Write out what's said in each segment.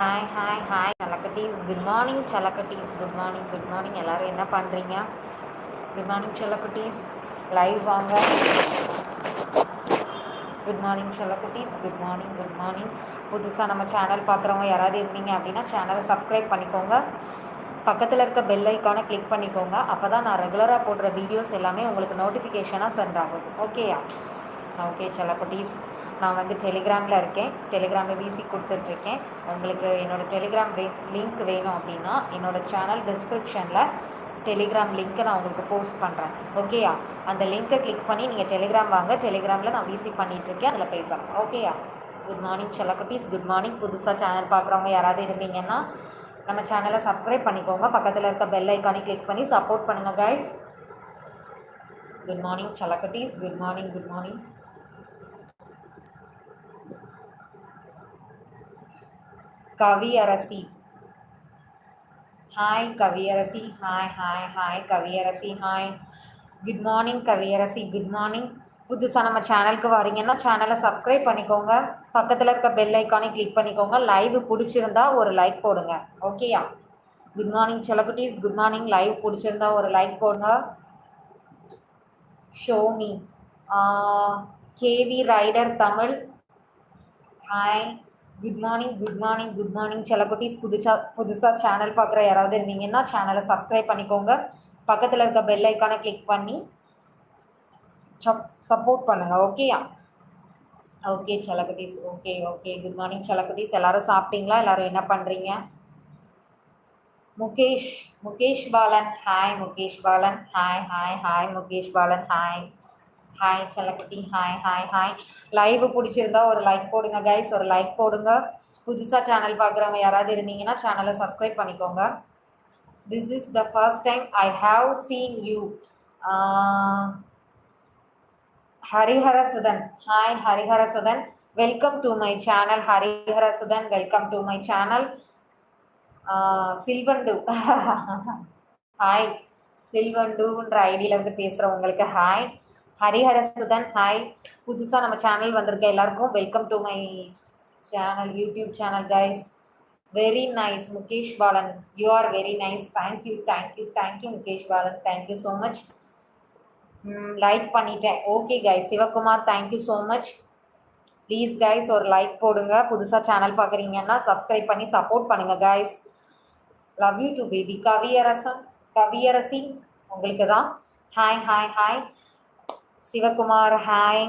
Hi hi hi சலக்கட்டீஸ். Good morning சலக்கட்டீஸ். Good morning good morning. எல்லோரும் என்ன பண்ணுறீங்க? குட் மார்னிங் சலக்கட்டீஸ். லைவ் வாங்க. குட் மார்னிங் சலக்கட்டீஸ். Good morning good morning. புதுசாக நம்ம சேனல் பார்க்குறவங்க யாராவது இருந்தீங்க அப்படின்னா சேனலை சப்ஸ்கிரைப் பண்ணிக்கோங்க. பக்கத்தில் இருக்க பெல் ஐக்கானை கிளிக் பண்ணிக்கோங்க. அப்போ தான் நான் ரெகுலராக போடுற வீடியோஸ் எல்லாமே உங்களுக்கு நோட்டிஃபிகேஷனாக சென்ட் ஆகும். ஓகேயா? ஓகே சலக்கட்டீஸ். நான் வந்து டெலிகிராமில் இருக்கேன். டெலிகிராமில் வீசி கொடுத்துட்ருக்கேன். உங்களுக்கு என்னோடய டெலிகிராம் லிங்க் வேணும் அப்படின்னா என்னோடய சேனல் டிஸ்கிரிப்ஷனில் டெலிகிராம் லிங்க்கை நான் உங்களுக்கு போஸ்ட் பண்ணுறேன். ஓகேயா? அந்த லிங்க்கை கிளிக் பண்ணி நீங்கள் டெலிகிராம் வாங்க. டெலிகிராமில் நான் வீசி பண்ணிகிட்ருக்கேன். அதில் பேசலாம். ஓகேயா? குட் மார்னிங் செல்லக்குட்டீஸ். Good morning. புதுசாக சேனல் பார்க்குறவங்க யாராவது இருந்தீங்கன்னா நம்ம சேனலை சப்ஸ்கிரைப் பண்ணிக்கோங்க. பக்கத்தில் இருக்க பெல் ஐக்கானை கிளிக் பண்ணி சப்போர்ட் பண்ணுங்கள் கைஸ். குட் மார்னிங் செல்லக்குட்டீஸ். Good morning good morning. Kaviyarasi. Hi Kaviyarasi. Hi hi hi Kaviyarasi. Hi. Good morning Kaviyarasi. Good morning. புதுசாக நம்ம சேனலுக்கு வரீங்கன்னா சேனலை சப்ஸ்கிரைப் பண்ணிக்கோங்க. பக்கத்தில் இருக்க பெல் ஐக்கானை கிளிக் பண்ணிக்கோங்க. லைவ் பிடிச்சிருந்தா ஒரு லைக் போடுங்க. ஓகேயா? குட் மார்னிங் செல்லக்குட்டீஸ். Good morning. லைவ் பிடிச்சிருந்தா ஒரு லைக் போடுங்க. ஷோமி. KV rider Tamil. Hi. Good morning good morning good morning செல்லக்குட்டீஸ். புதுசாக சேனல் பார்க்குற யாராவது இருந்தீங்கன்னா சேனலை சப்ஸ்கிரைப் பண்ணிக்கோங்க. பக்கத்தில் இருக்க பெல் ஐக்கானை கிளிக் பண்ணி சப்போர்ட் பண்ணுங்கள். ஓகேயா? ஓகே செல்லக்குட்டீஸ். Okay okay. குட் மார்னிங் செல்லக்குட்டீஸ். எல்லோரும் சாப்பிட்டீங்களா? எல்லோரும் என்ன பண்ணுறீங்க? Mukesh Balan. Hi Mukesh Balan. Hi hi hi Mukesh Balan. Hi hi செல்லக்குட்டி. Hi hi hi. லைவ் பிடிச்சிருந்தா ஒரு லைக் போடுங்க கைஸ். ஒரு லைக் போடுங்க. புதுசாக சேனல் பார்க்குறவங்க யாராவது இருந்தீங்கன்னா சேனலை சப்ஸ்கிரைப் பண்ணிக்கோங்க. This is the first time I have seen you. Hariharasudhan. Hi Hariharasudhan. Welcome to my channel Hariharasudhan. Welcome to my channel. சில்வண்டு. ஹாய். சில்வண்டுன்ற ஐடியிலேருந்து பேசுகிறவங்களுக்கு ஹாய். ஹரிஹரசுதன் ஹாய். புதுசாக நம்ம சேனல் வந்திருக்க எல்லாருக்கும் welcome to my channel, YouTube channel guys. Very nice Mukesh Balan. You are very nice. Thank you thank you thank you Mukesh Balan. Thank you so much. Like பண்ணிட்டேன். Okay guys. Sivakumar thank you so much. Please guys ஒரு like போடுங்க. புதுசாக channel பார்க்குறீங்கன்னா subscribe பண்ணி support பண்ணுங்கள் guys. Love you too baby. Kaviyarasi உங்களுக்கு தான். Hi hi hi. Sivakumar hi.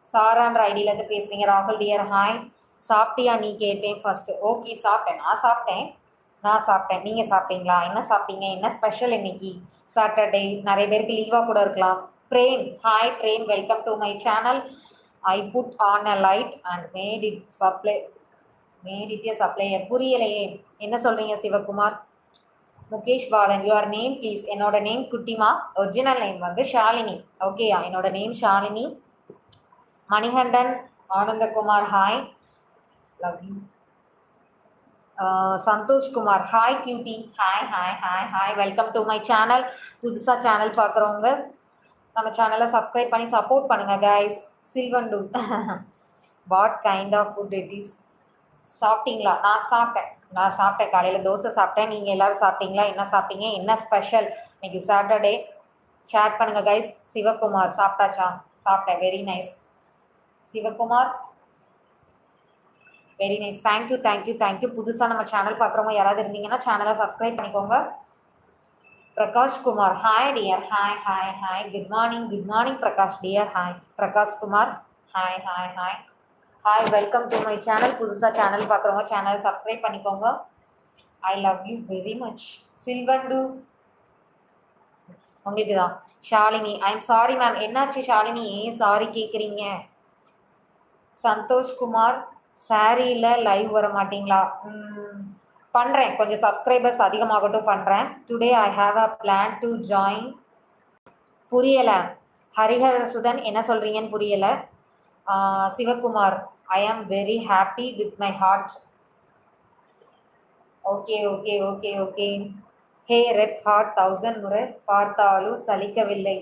சாரான்ற ஐடியிலேருந்து பேசுகிறீங்க. ராகுல் டியர் ஹாய். சாப்பிட்டியா நீ கேட்டேன் ஃபஸ்ட்டு. ஓகே சாப்பிட்டேன். நான் சாப்பிட்டேன். நீங்கள் சாப்பிட்டீங்களா? என்ன சாப்பிட்டீங்க? என்ன ஸ்பெஷல் இன்னைக்கு சாட்டர்டே? நிறைய பேருக்கு லீவாக கூட இருக்கலாம். Prem hi. Prem welcome to my channel. I put on a light and made it supplier. புரியலையே என்ன சொல்கிறீங்க Sivakumar? Mukesh Balan. Your name please. என்னோட நேம் குட்டிமா. ஒரிஜினல் நேம் வந்து ஷாலினி. ஓகேயா? என்னோட name Shalini. Manikandan Anandakumar hi. Love you. Santhoshkumar hi cutie. Hi hi hi hi. Welcome to my channel. புதுசாக channel பார்க்குறவங்க நம்ம சேனலை சப்ஸ்கிரைப் பண்ணி சப்போர்ட் பண்ணுங்கள் கைஸ். சில்வண்டு. What kind of food it is? சாப்பிட்டீங்களா? நான் சாப்பிட்டேன். காலையில் தோசை சாப்பிட்டேன். நீங்கள் எல்லோரும் சாப்பிட்டீங்களா? என்ன சாப்பிட்டீங்க? என்ன ஸ்பெஷல் இன்னைக்கு சாட்டர்டே? ஷேர் பண்ணுங்கள் கைஸ். சிவகுமார் சாப்பிட்டாச்சா? சாப்பிட்டேன். Very nice Sivakumar. Very nice. Thank you thank you thank you. புதுசாக நம்ம சேனல் பார்க்குறவங்க யாராவது இருந்தீங்கன்னா சேனலை சப்ஸ்கிரைப் பண்ணிக்கோங்க. Prakash Kumar hi dear. Hi hi hi. Good morning Prakash dear. Hi Prakash Kumar. Hi hi hi hi. Welcome to my channel. புதுசாக சேனல் பார்க்குறவங்க சேனலை சப்ஸ்கிரைப் பண்ணிக்கோங்க. I love you very much. சில்வண்டு உங்களுக்கு தான். Shalini I am sorry ma'am. என்னாச்சு ஷாலினி? ஏன் சாரி கேட்குறீங்க? சந்தோஷ்குமார் சாரியில் லைவ் வர மாட்டிங்களா? பண்ணுறேன். கொஞ்சம் சப்ஸ்கிரைபர்ஸ் அதிகமாகட்டும் பண்ணுறேன். Today I have a plan to join. புரியலை ஹரிஹரசுதன் என்ன சொல்கிறீங்கன்னு புரியலை. Sivakumar I am very happy with my heart. Okay okay okay okay. Hey red heart 1000 முறை பார்த்தாலும் சலிக்கவில்லை.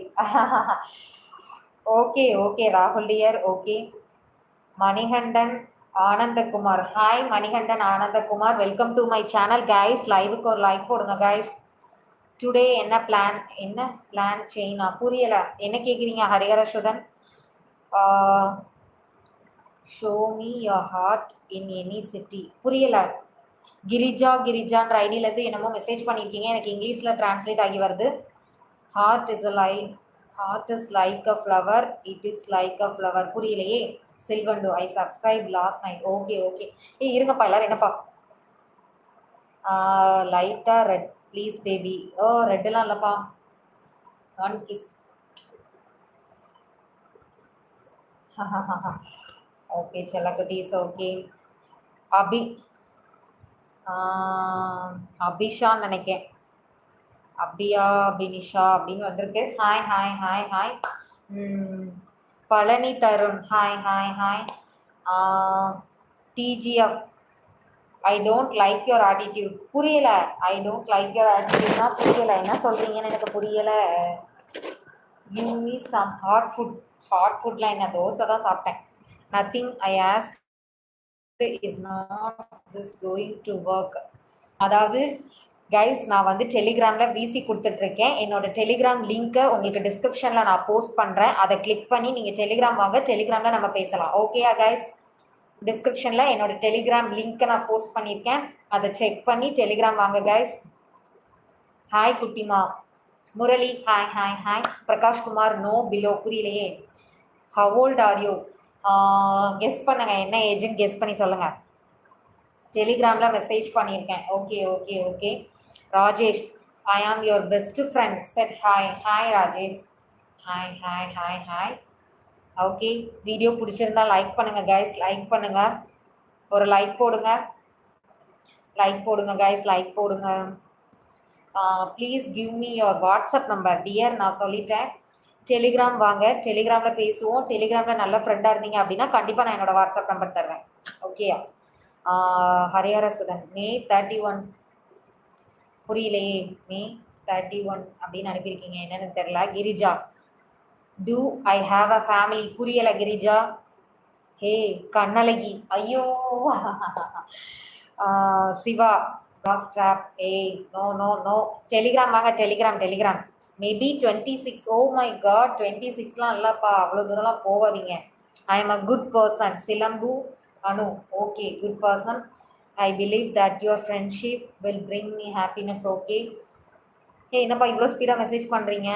ஓகே ஓகே ராகுல் dear. Okay Manikandan Anandakumar hi Manikandan Anandakumar welcome to my channel guys. லைவுக்கு ஒரு லைக் போடுங்க கைஸ். டுடே என்ன பிளான் செயினா புரியல, என்ன கேட்குறீங்க Hariharasudhan? Show me your heart in any city புரியல. கிரிஜான்ற ஐடியிலேருந்து என்னமோ மெசேஜ் பண்ணியிருக்கீங்க, எனக்கு இங்கிலீஷில் டிரான்ஸ்லேட் ஆகி வருது. Heart is like a flower, it is like a flower புரியலையே. செல்வண்டு I subscribe last night. Okay okay. இருங்கப்பா எல்லாரும் என்னப்பா லைட்டாக ரெட் ப்ளீஸ் பேபி. ஓ ரெட்டெல்லாம் இல்லைப்பா, ஒன் கிஸ். ஓகே செல்லக்குட்டீஸ் ஓகே. அபி அபிஷான்னு நினைக்கேன், அபியா அபினிஷா அப்படின்னு வந்திருக்கு. Hi hi hi hi. Palani Tarun hi hi hi. TGF I don't like your attitude புரியல. ஐ டோன்ட் லைக் யுவர் ஆட்டிடியூட்னா புரியல, என்ன சொல்கிறீங்கன்னு எனக்கு புரியலை. கிவ் மீ சம் ஹாட் ஃபுட்லாம் என்ன, தோசை தான் சாப்பிட்டேன். Nothing I ask is not this going to work. அதாவது கைஸ் நான் வந்து டெலிகிராமில் விசி கொடுத்துட்ருக்கேன். என்னோட டெலிகிராம் லிங்க்கை உங்களுக்கு டிஸ்கிரிப்ஷனில் நான் போஸ்ட் பண்ணுறேன். அதை கிளிக் பண்ணி நீங்கள் டெலிகிராம் வாங்க, டெலிகிராமில் நம்ம பேசலாம். ஓகேயா கைஸ்? டிஸ்கிரிப்ஷனில் என்னோட டெலிகிராம் லிங்க்கை நான் போஸ்ட் பண்ணியிருக்கேன், அதை செக் பண்ணி டெலிகிராம் வாங்க கைஸ். ஹாய் குட்டிமா. Murali hi hi hi. Prakashkumar no below புரியலையே. How old are you? Guess பண்ணுங்கள், என்ன ஏஜ்னு கெஸ் பண்ணி சொல்லுங்கள். டெலிகிராமில் மெசேஜ் பண்ணியிருக்கேன். Okay okay okay. Rajesh I am your best friend said hi. Hi Rajesh. Hi hi hi hi. Okay, video பிடிச்சிருந்தா லைக் பண்ணுங்கள் கைஸ், லைக் பண்ணுங்கள், ஒரு லைக் போடுங்க, லைக் போடுங்க கைஸ், லைக் போடுங்க. Please give me your WhatsApp number dear. நான் சொல்லிட்டேன், Telegram வாங்க, டெலிகிராமில் பேசுவோம். டெலிகிராமில் நல்ல ஃப்ரெண்டாக இருந்தீங்க அப்படின்னா கண்டிப்பாக நான் என்னோடய வாட்ஸ்அப் நம்பர் தருவேன். ஓகேயா? ஹரிஹரசுதன் மே 31 புரியலையே. மே 31 அப்படின்னு அனுப்பியிருக்கீங்க, என்னன்னு தெரில. Girija do I have a family புரியலை கிரிஜா. ஹே கண்ணழகி ஐயோ. சிவா ஸ்ட்ராப் ஏய் நோ நோ நோ. டெலிகிராம் வாங்க, Telegram maybe 26. Oh my God 26லாம் இல்லைப்பா, அவ்வளோ தூரம்லாம் போகாதீங்க. I am a good person. Silambu Anu okay good person. I believe that your friendship will bring me happiness. Okay. என்னப்பா இவ்வளோ ஸ்பீடாக மெசேஜ் பண்ணுறீங்க?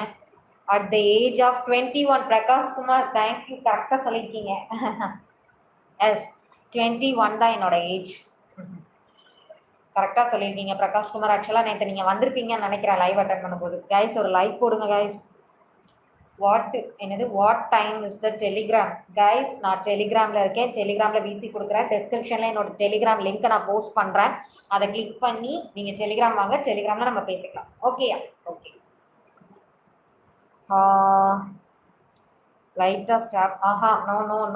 At the age of 21 Prakashkumar thank you, கரெக்டாக சொல்லியிருக்கீங்க. எஸ் 21 தான் என்னோட ஏஜ், கரெக்டாக சொல்லியிருக்கீங்க பிரகாஷ்குமார். ஆக்சுவலாக நேற்று நீங்கள் வந்திருப்பீங்கன்னு நினைக்கிறேன் லைவ் அட்டன் பண்ணும்போது. கைஸ் ஒரு லைக் போடுங்க guys. What time is the Telegram? Guys நான் டெலிகிராமில் இருக்கேன், டெலிகிராமில் விசி கொடுக்குறேன். டிஸ்கிரிப்ஷனில் என்னோட டெலிகிராம் லிங்க்கை நான் போஸ்ட் பண்ணுறேன், அதை கிளிக் பண்ணி நீங்கள் டெலிகிராம் வாங்க, டெலிகிராமில் நம்ம பேசிக்கலாம். ஓகேயா? ஓகே. லைட்டாக ஸ்டாப்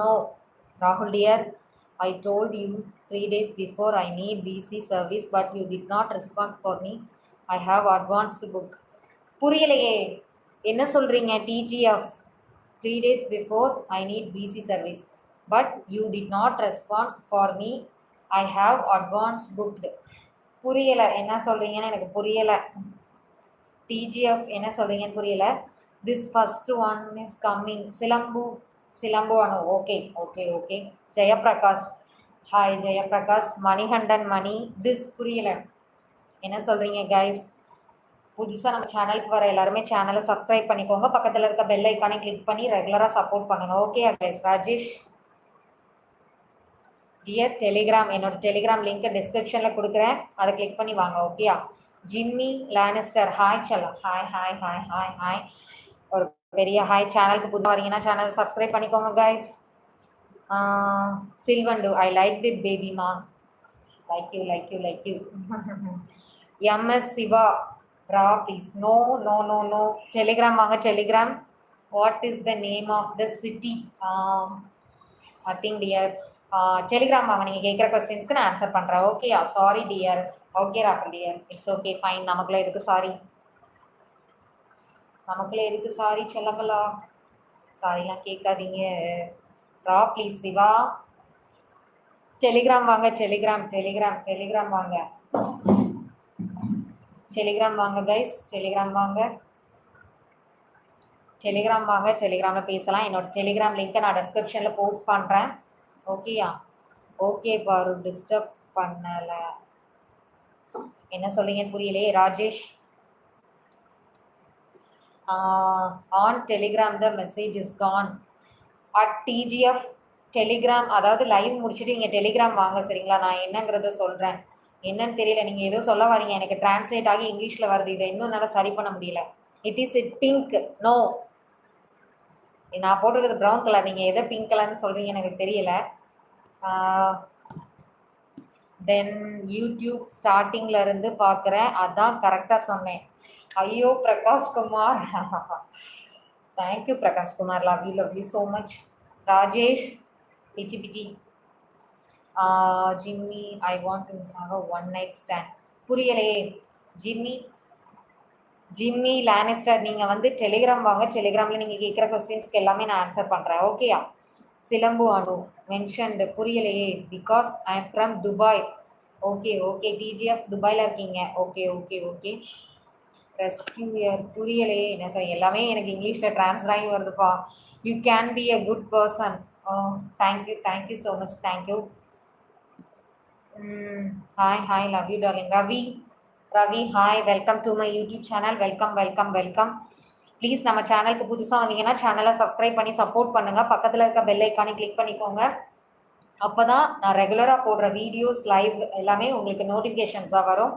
நோ ராகுல் dear. I told you 3 days before I need BC service but you did not respond for me. I have advanced book. புரியலையே, என்ன சொல்கிறீங்க? TGF 3 days before I need BC service but you did not respond for me. I have advanced booked. புரியலை, என்ன சொல்கிறீங்கன்னு எனக்கு புரியலை. TGF என்ன சொல்கிறீங்கன்னு புரியலை. This first one is coming. Silambu Anu okay okay okay. Jayaprakash hi Jayaprakash. Manikandan Mani this புரியலை, என்ன சொல்கிறீங்க கைஸ்? புதுசாக நம்ம சேனலுக்கு வர எல்லாருமே சேனலை சப்ஸ்கிரைப் பண்ணிக்கோங்க, பக்கத்தில் இருக்க பெல் ஐக்கானை கிளிக் பண்ணி ரெகுலராக சப்போர்ட் பண்ணுங்கள். Okay guys. Rajesh dear Telegram, என்னோட டெலிகிராம் லிங்க்கை டிஸ்கிரிப்ஷனில் கொடுக்குறேன், அதை கிளிக் பண்ணி வாங்க. ஓகேயா? ஜிம்மி லானிஸ்டர் ஹாய் செல்லம். Hi hi hi hi hi. ஒரு பெரிய ஹாய். சேனலுக்கு புது வரீங்கன்னா சேனலை சப்ஸ்கிரைப் பண்ணிக்கோங்க கைஸ். சில்வண்டு ஐ லைக் இட் பேபிமா. Like you. எம்எஸ் சிவா ரா ப்ளீஸ். நோ. டெலிகிராம் வாங்க, Telegram. What is the name of the city? Nothing dear. Telegram வாங்க, நீங்கள் கேட்குற கொஸ்டின்ஸ்க்கு நான் ஆன்சர் பண்ணுறேன். ஓகேயா? Sorry dear. ஓகே ராகுல் டியர், இட்ஸ் ஓகே ஃபைன். நமக்குள்ளே இருக்குது சாரி சொல்லங்களா, சாரிலாம் கேட்காதீங்க. ரா ப்ளீஸ் சிவா. டெலிகிராம் வாங்க, டெலிகிராம் டெலிகிராம் டெலிகிராம் வாங்க, டெலிகிராம் வாங்க கைஸ், டெலிகிராம் வாங்க, டெலிகிராம் வாங்க, டெலிகிராமில் பேசலாம். என்னோட டெலிகிராம் லிங்க்கை நான் டிஸ்கிரிப்ஷனில் போஸ்ட் பண்ணுறேன். ஓகேயா? ஓகே பாரு, டிஸ்டர்ப் பண்ணலை. என்ன சொல்றீங்கன்னு புரியலையே Rajesh. On Telegram the message is gone at TGF Telegram. அதாவது லைவ் முடிச்சுட்டு நீங்கள் டெலிகிராம் வாங்க சரிங்களா? நான் என்னங்கிறத சொல்கிறேன். என்னன்னு தெரியல, நீங்கள் ஏதோ சொல்ல வரீங்க, எனக்கு டிரான்ஸ்லேட் ஆகி இங்கிலீஷில் வருது. இதை இன்னும் என்னால் சரி பண்ண முடியல. It is it pink. No, நான் போட்டிருக்கிறது ப்ரௌன் கலர். நீங்கள் எதை பிங்க் கலர்னு சொல்கிறீங்கன்னு எனக்கு தெரியல. தென் யூடியூப் ஸ்டார்டிங்கில் இருந்து பார்க்குறேன், அதான் கரெக்டாக சொன்னேன். ஐயோ Prakash Kumar, thank you Prakash Kumar, love you so much. Rajesh பிச்சி பிச்சி. Jimmy I want to have a one night stand. புரியலையே ஜிம்மி லானிஸ்டர். நீங்கள் வந்து டெலிகிராம் வாங்க, டெலிகிராமில் நீங்கள் கேட்குற கொஸ்டின்ஸ்க்கு எல்லாமே நான் ஆன்சர் பண்ணுறேன். ஓகேயா? சிலம்பு அனு மென்ஷன்டு. புரியலையே. Because I am from Dubai. Okay okay, TGF துபாயில் இருக்கீங்க. Okay okay okay. ரெஸ்கியூயர். புரியலையே என்ன சார், எல்லாமே எனக்கு இங்கிலீஷில் ட்ரான்ஸ்ஃபர் ஆகி வருதுப்பா. You can be a good person. Thank you so much, thank you. Hi, love you darling. Ravi hi, welcome to my YouTube channel. Welcome. Please நம்ம சேனலுக்கு புதுசாக வந்தீங்கன்னா சேனலை சப்ஸ்கிரைப் பண்ணி சப்போர்ட் பண்ணுங்கள். பக்கத்தில் இருக்க பெல் ஐக்கானை கிளிக் பண்ணிக்கோங்க. அப்போ தான் நான் ரெகுலராக போடுற வீடியோஸ் லைவ் எல்லாமே உங்களுக்கு நோட்டிஃபிகேஷன்ஸாக வரும்.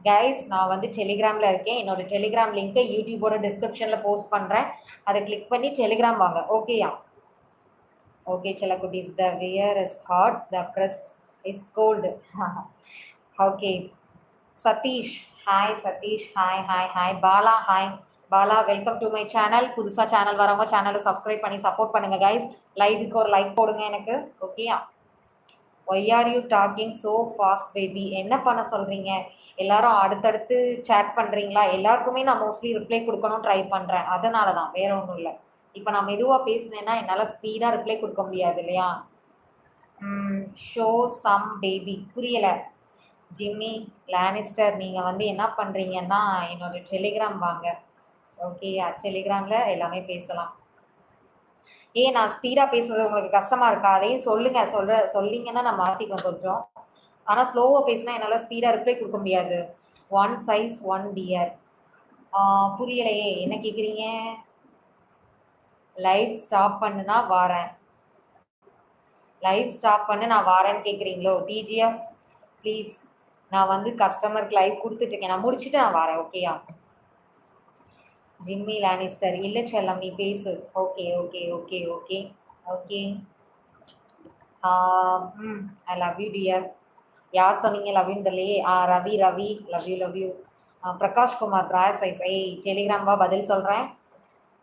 கைஸ், நான் வந்து டெலிகிராமில் இருக்கேன். என்னோட டெலிகிராம் லிங்க்கை யூடியூபோட டிஸ்கிரிப்ஷனில் போஸ்ட் பண்ணுறேன். அதை கிளிக் பண்ணி டெலிகிராம் வாங்க. ஓகேயா? ஓகே செல்லக்குட்டீஸ். The wear is hot, the press is cold. Okay Satish hi, Satish hi. Bala hi. Bala welcome to my channel. புதுசாக சேனல் வரவங்க சேனலை சப்ஸ்கிரைப் பண்ணி சப்போர்ட் பண்ணுங்கள் கைஸ். லைவுக்கு ஒரு லைக் போடுங்க எனக்கு. ஓகேயா? Why are you talking so fast baby? என்ன பண்ண சொல்கிறீங்க? எல்லாரும் அடுத்தடுத்து சேட் பண்ணுறீங்களா? எல்லாருக்குமே நான் மோஸ்ட்லி ரிப்ளை கொடுக்கணும் ட்ரை பண்ணுறேன். அதனால தான், வேறு ஒன்றும் இல்லை. இப்போ நான் மெதுவாக பேசினேன்னா என்னால் ஸ்பீடாக ரிப்ளை கொடுக்க முடியாது இல்லையா? Show some baby. புரியலை. ஜிம்மி லானிஸ்டர், நீங்கள் வந்து என்ன பண்ணுறீங்கன்னா என்னோட டெலிகிராம் வாங்க. ஓகேயா? டெலிகிராமில் எல்லாமே பேசலாம். நான் ஸ்பீடாக பேசுறது உங்களுக்கு கஷ்டமாக இருக்கா? அதையும் சொல்லிங்கன்னா நான் மாற்றிக்குவேன் கொஞ்சம். ஆனால் ஸ்லோவாக பேசினா என்னால் ஸ்பீடாக ரிப்ளை கொடுக்க முடியாது. One size one dear. புரியலையே, என்ன கேட்குறீங்க? லைவ் ஸ்டாப் பண்ணுனா வாரேன். லைவ் ஸ்டாப் பண்ணு நான் வாரேன்னு கேட்குறீங்களோ? டிஜிஎஃப் ப்ளீஸ், நான் வந்து கஸ்டமருக்கு லைவ் கொடுத்துட்ருக்கேன், நான் முடிச்சுட்டு நான் வரேன். ஓகேயா? ஜிம்மி லானிஸ்டர் இல்லை செல்லம், நீ பேசு. Okay I love you dear. யார் சொன்னீங்க லவ்யூன்னு தெரியலையே. Ravi love you. Prakash Kumar ப்ராயர் size. Telegram வா, பதில் சொல்கிறேன்.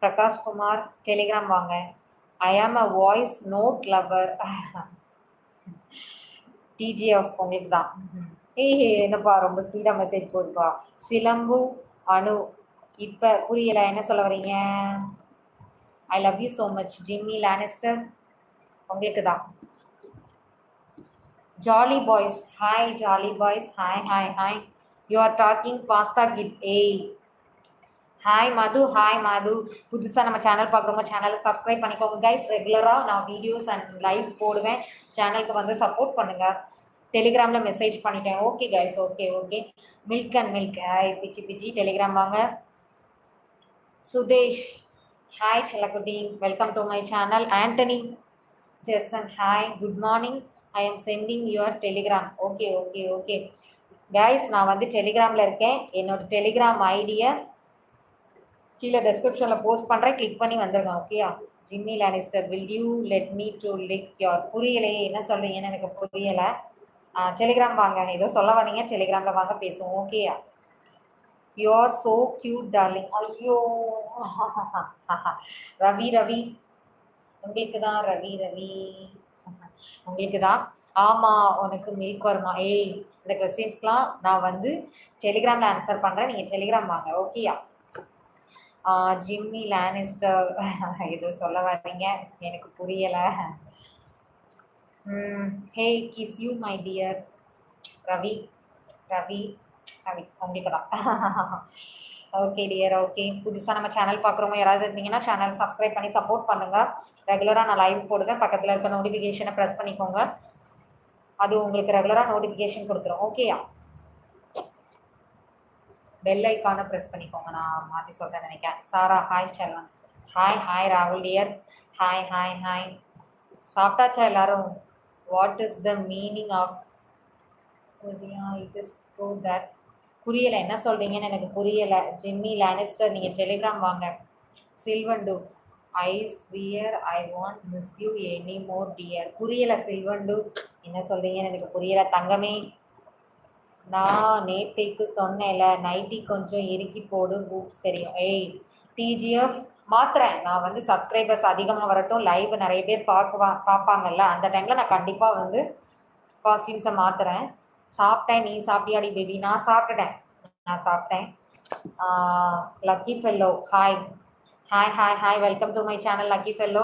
பிரகாஷ்குமார் டெலிகிராம் வாங்க. ஐ am a voice note lower. DGF உங்களுக்கு தான். என்னப்பா ரொம்ப ஸ்பீடாக மெசேஜ் போகுதுப்பா. சிலம்பு அனு இப்போ புரியலை, என்ன சொல்ல வரீங்க? I love you so much. Jimmy Lannister உங்களுக்கு தான். Jolly boys hi, hi. You are talking pasta kid. Hi Madhu. புதுசாக நம்ம சேனல் பார்க்குறவங்க சேனலை சப்ஸ்கிரைப் பண்ணிக்கோங்க கைஸ். ரெகுலராக நான் வீடியோஸ் அண்ட் லைவ் போடுவேன். சேனலுக்கு வந்து சப்போர்ட் பண்ணுங்கள். டெலிகிராமில் மெசேஜ் பண்ணிட்டேன். Okay guys, okay. Milk. Hi பிச்சி. டெலிகிராம் வாங்க. சுதேஷ் ஹாய் செல்லக்குட்டி, welcome to my channel. Antony ஜெர்சன் hi, good morning. I am sending your Telegram. Okay guys, நான் வந்து டெலிகிராமில் இருக்கேன். என்னோட டெலிகிராம் ஐடியை கீழே டெஸ்கிரிப்ஷனில் போஸ்ட் பண்ணுறேன், கிளிக் பண்ணி வந்துடுங்க. ஓகேயா? Jimmy Lannister will you let me to lick your. புரியலையே, என்ன சொல்கிறீங்கன்னு எனக்கு புரியலை. டெலிகிராம் வாங்க, ஏதோ சொல்ல வரீங்க, டெலிகிராமில் வாங்க பேசுவோம். ஓகேயா? You are so cute darling. ஐயோ ரவி உங்களுக்கு தான். ரவி உங்களுக்கு தான். ஆமாம், உனக்கு மில்க் வருமா? இந்த கொஸ்டின்ஸ்க்கெலாம் நான் வந்து டெலிகிராமில் ஆன்சர் பண்ணுறேன். நீங்கள் டெலிகிராம் வாங்க. ஓகேயா? ஜிம்மி லானிஸ்டர் ஏதோ சொல்ல வரீங்க, எனக்கு புரியலை. Hey kiss you my dear Ravi Ravi Ravi உங்களுக்கு தான். Okay dear, okay. புதுசாக நம்ம சேனல் பார்க்குறவங்க யாராவது இருந்தீங்கன்னா சேனல் சப்ஸ்கிரைப் பண்ணி சப்போர்ட் பண்ணுங்கள். ரெகுலராக நான் லைவ் போடுவேன். பக்கத்தில் இருக்க நோட்டிஃபிகேஷனை ப்ரெஸ் பண்ணிக்கோங்க. அது உங்களுக்கு ரெகுலராக நோட்டிஃபிகேஷன் கொடுத்துரும். ஓகேயா? பெல் ஐக்கானை ப்ரெஸ் பண்ணிக்கோங்க. நான் மாற்றி சொல்கிறேன்னு நினைக்கிறேன். Sara hi Selvan. Hi hi ராகுல் டியர். Hi hi hi. சாப்பிட்டாச்சா எல்லாரும்? What is the meaning of it is true that புரியலை, என்ன சொல்கிறீங்கன்னு எனக்கு புரியலை. ஜிம்மி லானிஸ்டர் நீங்கள் டெலிகிராம் வாங்க. சில்வண்டு I swear I want miss you any more dear. புரியலை சில்வண்டு, என்ன சொல்கிறீங்கன்னு எனக்கு புரியலை தங்கமே. நான் நேத்தைக்கு சொன்னேன்ல, நைட்டி கொஞ்சம் இறுக்கி போடு, பூப்ஸ் தெரியும். ஏய் டிஜிஎஃப் மாத்துறேன். நான் வந்து சப்ஸ்கிரைபர்ஸ் அதிகமாக வரட்டும், லைவ் நிறைய பேர் பார்ப்பாங்கல்ல, அந்த டைமில் நான் கண்டிப்பாக வந்து காஸ்டியூம்ஸை மாற்றுறேன். சாப்பிட்டேன். நீ சாப்பிட்டியாடி பேபி? நான் சாப்பிட்டேன். Lucky fellow hi hi hi hi. Welcome to my channel lucky fellow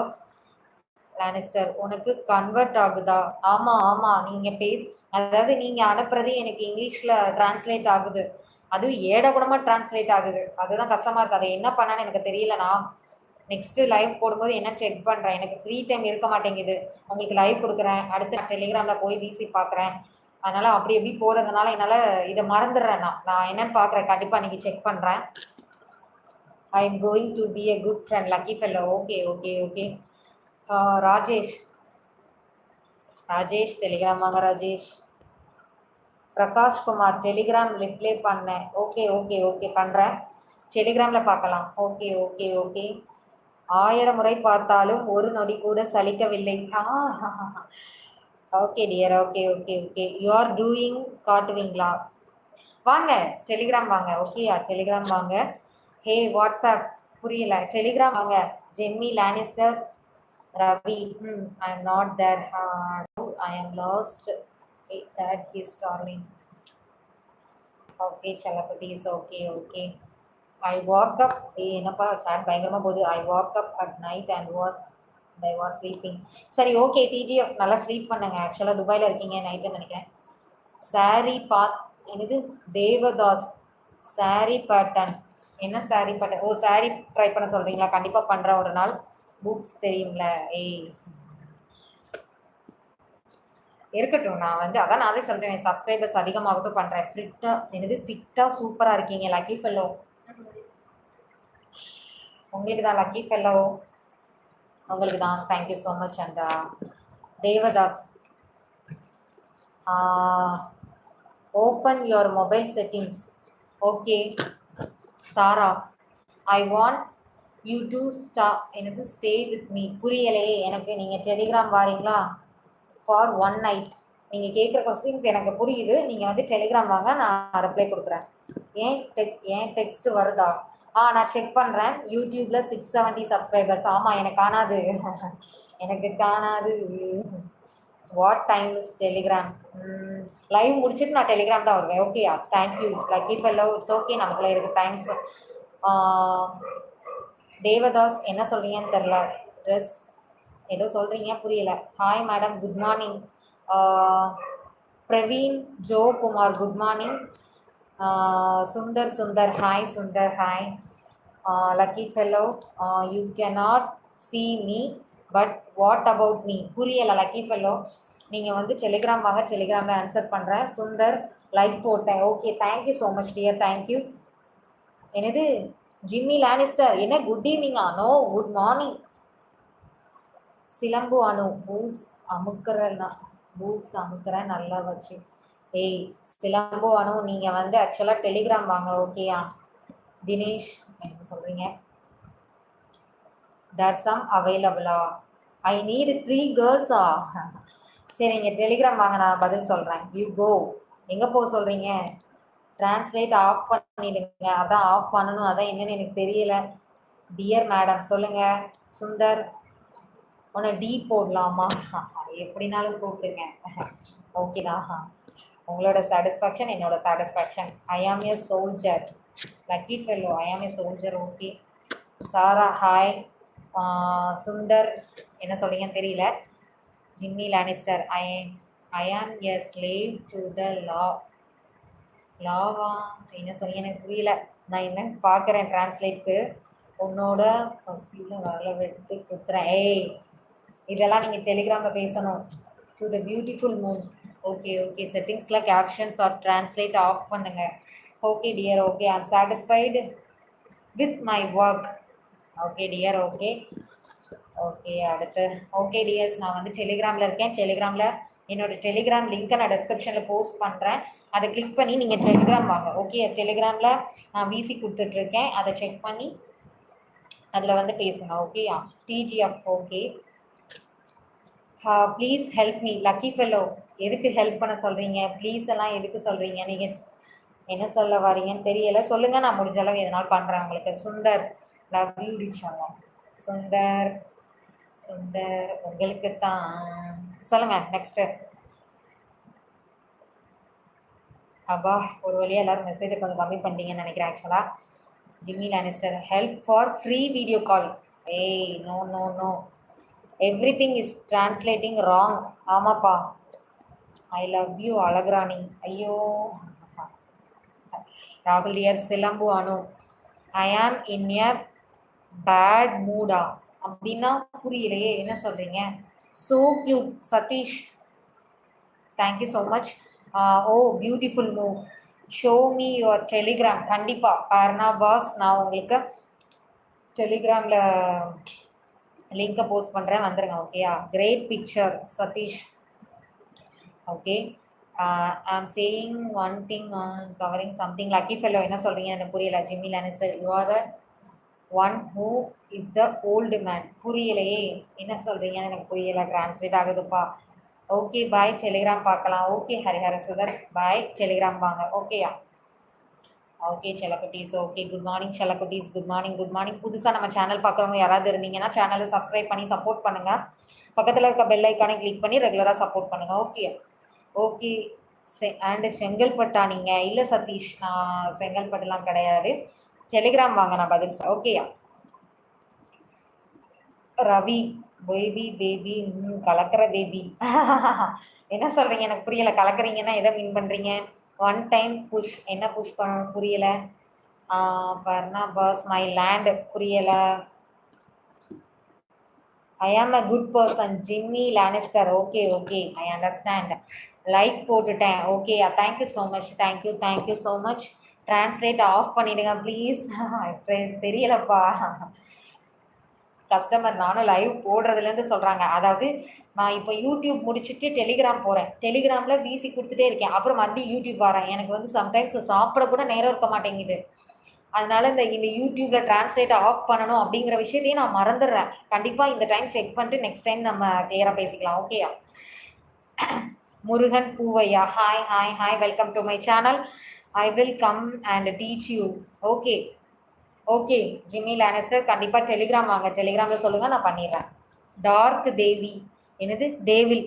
Lannister. உனக்கு கன்வெர்ட் ஆகுதா? ஆமாம் நீங்கள் அதாவது நீங்கள் அனுப்புறது எனக்கு இங்கிலீஷில் டிரான்ஸ்லேட் ஆகுது. அதுவும் ஏடகுடமாக டிரான்ஸ்லேட் ஆகுது. அதுதான் கஷ்டமாக இருக்குது. அதை என்ன பண்ணான்னு எனக்கு தெரியல. நான் நெக்ஸ்ட்டு லைவ் போடும்போது என்ன செக் பண்ணுறேன். எனக்கு ஃப்ரீ டைம் இருக்க மாட்டேங்குது. உங்களுக்கு லைவ் கொடுக்குறேன், அடுத்து நான் டெலிகிராமில் போய் விசி பார்க்குறேன். அதனால் அப்படி எப்படி போகிறதுனால என்னால் இதை மறந்துடுறேன். நான் என்னென்னு பார்க்குறேன். கண்டிப்பாக இன்றைக்கி செக் பண்ணுறேன். I am going to B a good friend lucky fellow. Okay okay okay. Rajesh Telegram வாங்க. ராஜேஷ் பிரகாஷ் குமார் டெலிகிராம் ரிப்ளை பண்ணேன். ஓகே ஓகே ஓகே பண்ணுறேன். டெலிகிராமில் பார்க்கலாம். Okay okay okay. 1000 முறை பார்த்தாலும் ஒரு நொடி கூட சலிக்கவில்லை. Okay dear, okay okay okay. You are doing காட்டுவீங்களா? வாங்க டெலிகிராம் வாங்க. ஓகேயா? டெலிகிராம் வாங்க. ஹே வாட்ஸ்அப் புரியல. டெலிகிராம் வாங்க. Jemmy Lannister Ravi. I am not there. I am lost that is darling. Okay chalakutties. Okay okay. I woke up. என்னப்பா chat பயங்கரமாக போகுது. I woke up at night and I was sleeping. சரி okay DGF நல்லா sleep பண்ணுங்க. ஆக்சுவலாக துபாயில் இருக்கீங்க நைட்டுன்னு நினைக்கிறேன். சாரி என்னது தேவதாஸ் சாரி பேட்டர்ன். என்ன சாரி பேட்டர்ன்? ஓ சாரி ட்ரை பண்ண சொல்கிறீங்களா? கண்டிப்பாக பண்ணுறேன் ஒரு நாள். பூப்ஸ் தெரியும்ல? ஏய் இருக்கட்டும். நான் வந்து அதான் நானே சொல்கிறேன், சப்ஸ்கிரைபர்ஸ் அதிகமாகட்டும் பண்ணுறேன். ஃபிட்டாக சூப்பராக இருக்கீங்க லக்கி ஃபெல்லோ. உங்களுக்கு தான் லக்கி ஃபெல்லோ, உங்களுக்கு தான். Thank you so much. And Devadas open your mobile settings. Okay Sara I want you to stay with me. புரியலையே எனக்கு. நீங்கள் டெலிகிராம் வாரீங்களா? For one night. நீங்கள் கேட்குற கொஸ்டின்ஸ் எனக்கு புரியுது. நீங்கள் வந்து டெலிகிராம் வாங்க, நான் ரிப்ளை கொடுக்குறேன். ஏன் டெக்ஸ்ட் வருதா? நான் செக் பண்ணுறேன். யூடியூப்பில் 670 சப்ஸ்கிரைபர்ஸ். ஆமாம் எனக்கு காணாது. What time is Telegram? Live முடிச்சுட்டு நான் டெலிகிராம் தான் வருவேன். ஓகேயா? Thank you lucky fellow. It's okay, நமக்குள்ள இருக்குது. தேங்க்ஸ். தேவதாஸ் என்ன சொல்கிறீங்கன்னு தெரில. ட்ரெஸ் ஏதோ சொல்கிறீங்க, புரியல. Hi madam, good morning. Praveen Jo Kumar good morning. Sundar hi Sundar hi. Lucky fellow you cannot see me but what about me? புரியலை லக்கி ஃபெல்லோ. நீங்கள் வந்து டெலிகிராம் வாங்க, டெலிகிராமில் ஆன்சர் பண்ணுறேன். சுந்தர் லைக் போட்டேன். Okay thank you so much dear, thank you. என்னது ஜிம்மி லானிஸ்டர்? என்ன good ஈவினிங்கா? No good morning. Silambu Anu boots அமுக்கிறேன் நல்லா வச்சு. ஏய் சிலம்பு அணு, நீங்கள் வந்து ஆக்சுவலாக டெலிகிராம் வாங்க. ஓகேயா? தினேஷ் எனக்கு சொல்கிறீங்க. தேர் சம் அவைலபிளா? ஐ நீட் 3 கேர்ள்ஸா? சரி நீங்கள் டெலிகிராம் வாங்க, நான் பதில் சொல்கிறேன். You go. எங்கே போக சொல்கிறீங்க? டிரான்ஸ்லேட் ஆஃப் பண்ணிடுங்க. அதான் ஆஃப் பண்ணணும், அதான் என்னன்னு எனக்கு தெரியல. டியர் மேடம் சொல்லுங்கள். சுந்தர் உன்னை டீ போடலாமா? எப்படினாலும் கூப்பிடுங்க. ஓகேடா, உங்களோட சாட்டிஸ்ஃபேக்ஷன் என்னோட சாட்டிஸ்ஃபேக்ஷன். ஐ ஆம் ஏ சோல்ஜர் லக்கி ஃபெல்லோ. ஐ ஆம் ஏ சோல்ஜர். ஓகே சாரா ஹாய். சுந்தர் என்ன சொல்றீங்கன்னு தெரியல. Jimmy Lannister, I am a slave to the law. Lava என்ன சொல்லி எனக்கு புரியல. நான் என்ன பார்க்குறேன் டிரான்ஸ்லேட்க்கு. உன்னோட பசியில் வரல விட்டு குத்துறேன். ஏய், இதெல்லாம் நீங்கள் டெலிகிராமில் பேசணும். To the beautiful moon. Okay okay, செட்டிங்ஸில் கேப்ஷன்ஸ் ஆர் டிரான்ஸ்லேட் ஆஃப் பண்ணுங்க. Okay dear, okay, I am satisfied with my work. Okay dear, okay okay. அடுத்து ஓகே டியர்ஸ், நான் வந்து டெலிகிராமில் இருக்கேன். டெலிகிராமில் என்னோட டெலிகிராம் லிங்க்கை நான் டிஸ்கிரிப்ஷனில் போஸ்ட் பண்ணுறேன். அதை கிளிக் பண்ணி நீங்கள் டெலிகிராம் வாங்க. ஓகே, டெலிகிராமில் நான் விசி கொடுத்துட்ருக்கேன். அதை செக் பண்ணி அதில் வந்து பேசுங்க. ஓகேயா? DGF, okay. Please help me lucky fellow. எதுக்கு ஹெல்ப் பண்ண சொல்கிறீங்க? ப்ளீஸ் எல்லாம் எதுக்கு சொல்கிறீங்க? நீங்கள் என்ன சொல்ல வரீங்கன்னு தெரியலை. சொல்லுங்கள், நான் முடிஞ்ச அளவு எதனால் பண்ணுறேன் உங்களுக்கு. சுந்தர், லவ் யூ டிச்சாங்க. சுந்தர் சுந்தர் உங்களுக்கு தான். சொல்லுங்கள் நெக்ஸ்ட்டு. அப்பா, ஒரு வழியாக எல்லோரும் மெசேஜை கொஞ்சம் கம்மி பண்ணிட்டீங்கன்னு நினைக்கிறேன். ஆக்சுவலாக Jimmy Lannister help for free video call. ஏய், no no no, everything is translating wrong. ஆமாப்பா. ஐ லவ் யூ அழகுராணி. ஐயோ, ராகுல் டியர். சிலம்பு அனு, ஐ ஆம் இன் எ பேட் மூடா. அப்படின்னா புரியலையே, என்ன சொல்கிறீங்க? So cute. Satish, thank you so much. Oh beautiful move. Show me your Telegram. கண்டிப்பாக பர்னாபாஸ், நான் உங்களுக்கு டெலிகிராமில் லிங்கை போஸ்ட் பண்ணுறேன், வந்துடுங்க. ஓகேயா? Great picture Satish. Okay, I am saying one thing on covering something. Lucky fellow, என்ன சொல்கிறீங்க? எனக்கு புரியல. Jimmy Lannister, you are the one who is the old man. புரியலையே, என்ன சொல்கிறீங்கன்னு எனக்கு புரியலை. டிரான்ஸ்லேட் ஆகுதுப்பா. Okay, bye. டெலிகிராம் பார்க்கலாம். Okay Harihara Sudhar, bye. Telegram வாங்க. ஓகேயா? ஓகே செல்லக்குட்டீஸ். ஓகே, குட் மார்னிங் செல்லக்குட்டீஸ். Good morning, good morning. புதுசாக நம்ம சேனல் பார்க்குறவங்க யாராவது இருந்தீங்கன்னா சேனலை சப்ஸ்கிரைப் பண்ணி சப்போர்ட் பண்ணுங்கள். பக்கத்தில் இருக்க பெல் ஐக்கானை கிளிக் பண்ணி ரெகுலராக சப்போர்ட் பண்ணுங்கள். Okay okay. அண்டு செங்கல்பட்டா நீங்கள்? இல்லை சதீஷ், நான் செங்கல்பட்டுலாம் கிடையாது. டெலிகிராம் வாங்க, நான் பதில். ஓகேயா? ரவி, பேபி பேபி, கலக்கிற பேபி. என்ன சொல்கிறீங்க? எனக்கு புரியலை. கலக்கிறீங்கன்னா எதை மீன் பண்ணுறீங்க? ஒன் டைம் புஷ், என்ன புஷ் பண்ணணும்? புரியலை. Barnabas, my land. புரியலை. I am a good person. Jimmy Lannister, okay okay, I understand. Like போட்டுட்டேன். Okay, thank you so much. Thank you so much. Translate off பண்ணிவிடுங்க ப்ளீஸ். தெரியலப்பா. கஸ்டமர், நானும் live போடுறதுலேருந்து சொல்கிறாங்க. அதாவது நான் இப்போ யூடியூப் முடிச்சுட்டு டெலிகிராம் போகிறேன். டெலிகிராமில் விசி கொடுத்துட்டே இருக்கேன். அப்புறம் மறுபடியும் யூடியூப் வரேன். எனக்கு வந்து சம்டைம்ஸ் சாப்பிட கூட நேரம் இருக்க மாட்டேங்குது. அதனால இந்த யூடியூப்பில் டிரான்ஸ்லேட் ஆஃப் பண்ணணும் அப்படிங்கிற விஷயத்தையும் நான் மறந்துடுறேன். கண்டிப்பாக இந்த டைம் செக் பண்ணிட்டு நெக்ஸ்ட் டைம் நம்ம கிளியராக பேசிக்கலாம். ஓகேயா? Murugan Poovaiya, hi hi hi, welcome to my channel. I will come and teach you. Okay okay Jimmy Lannister, கண்டிப்பாக டெலிகிராம் வாங்க. டெலிகிராமில் சொல்லுங்கள், நான் பண்ணிடுறேன். டார்க் தேவி, என்னது devil,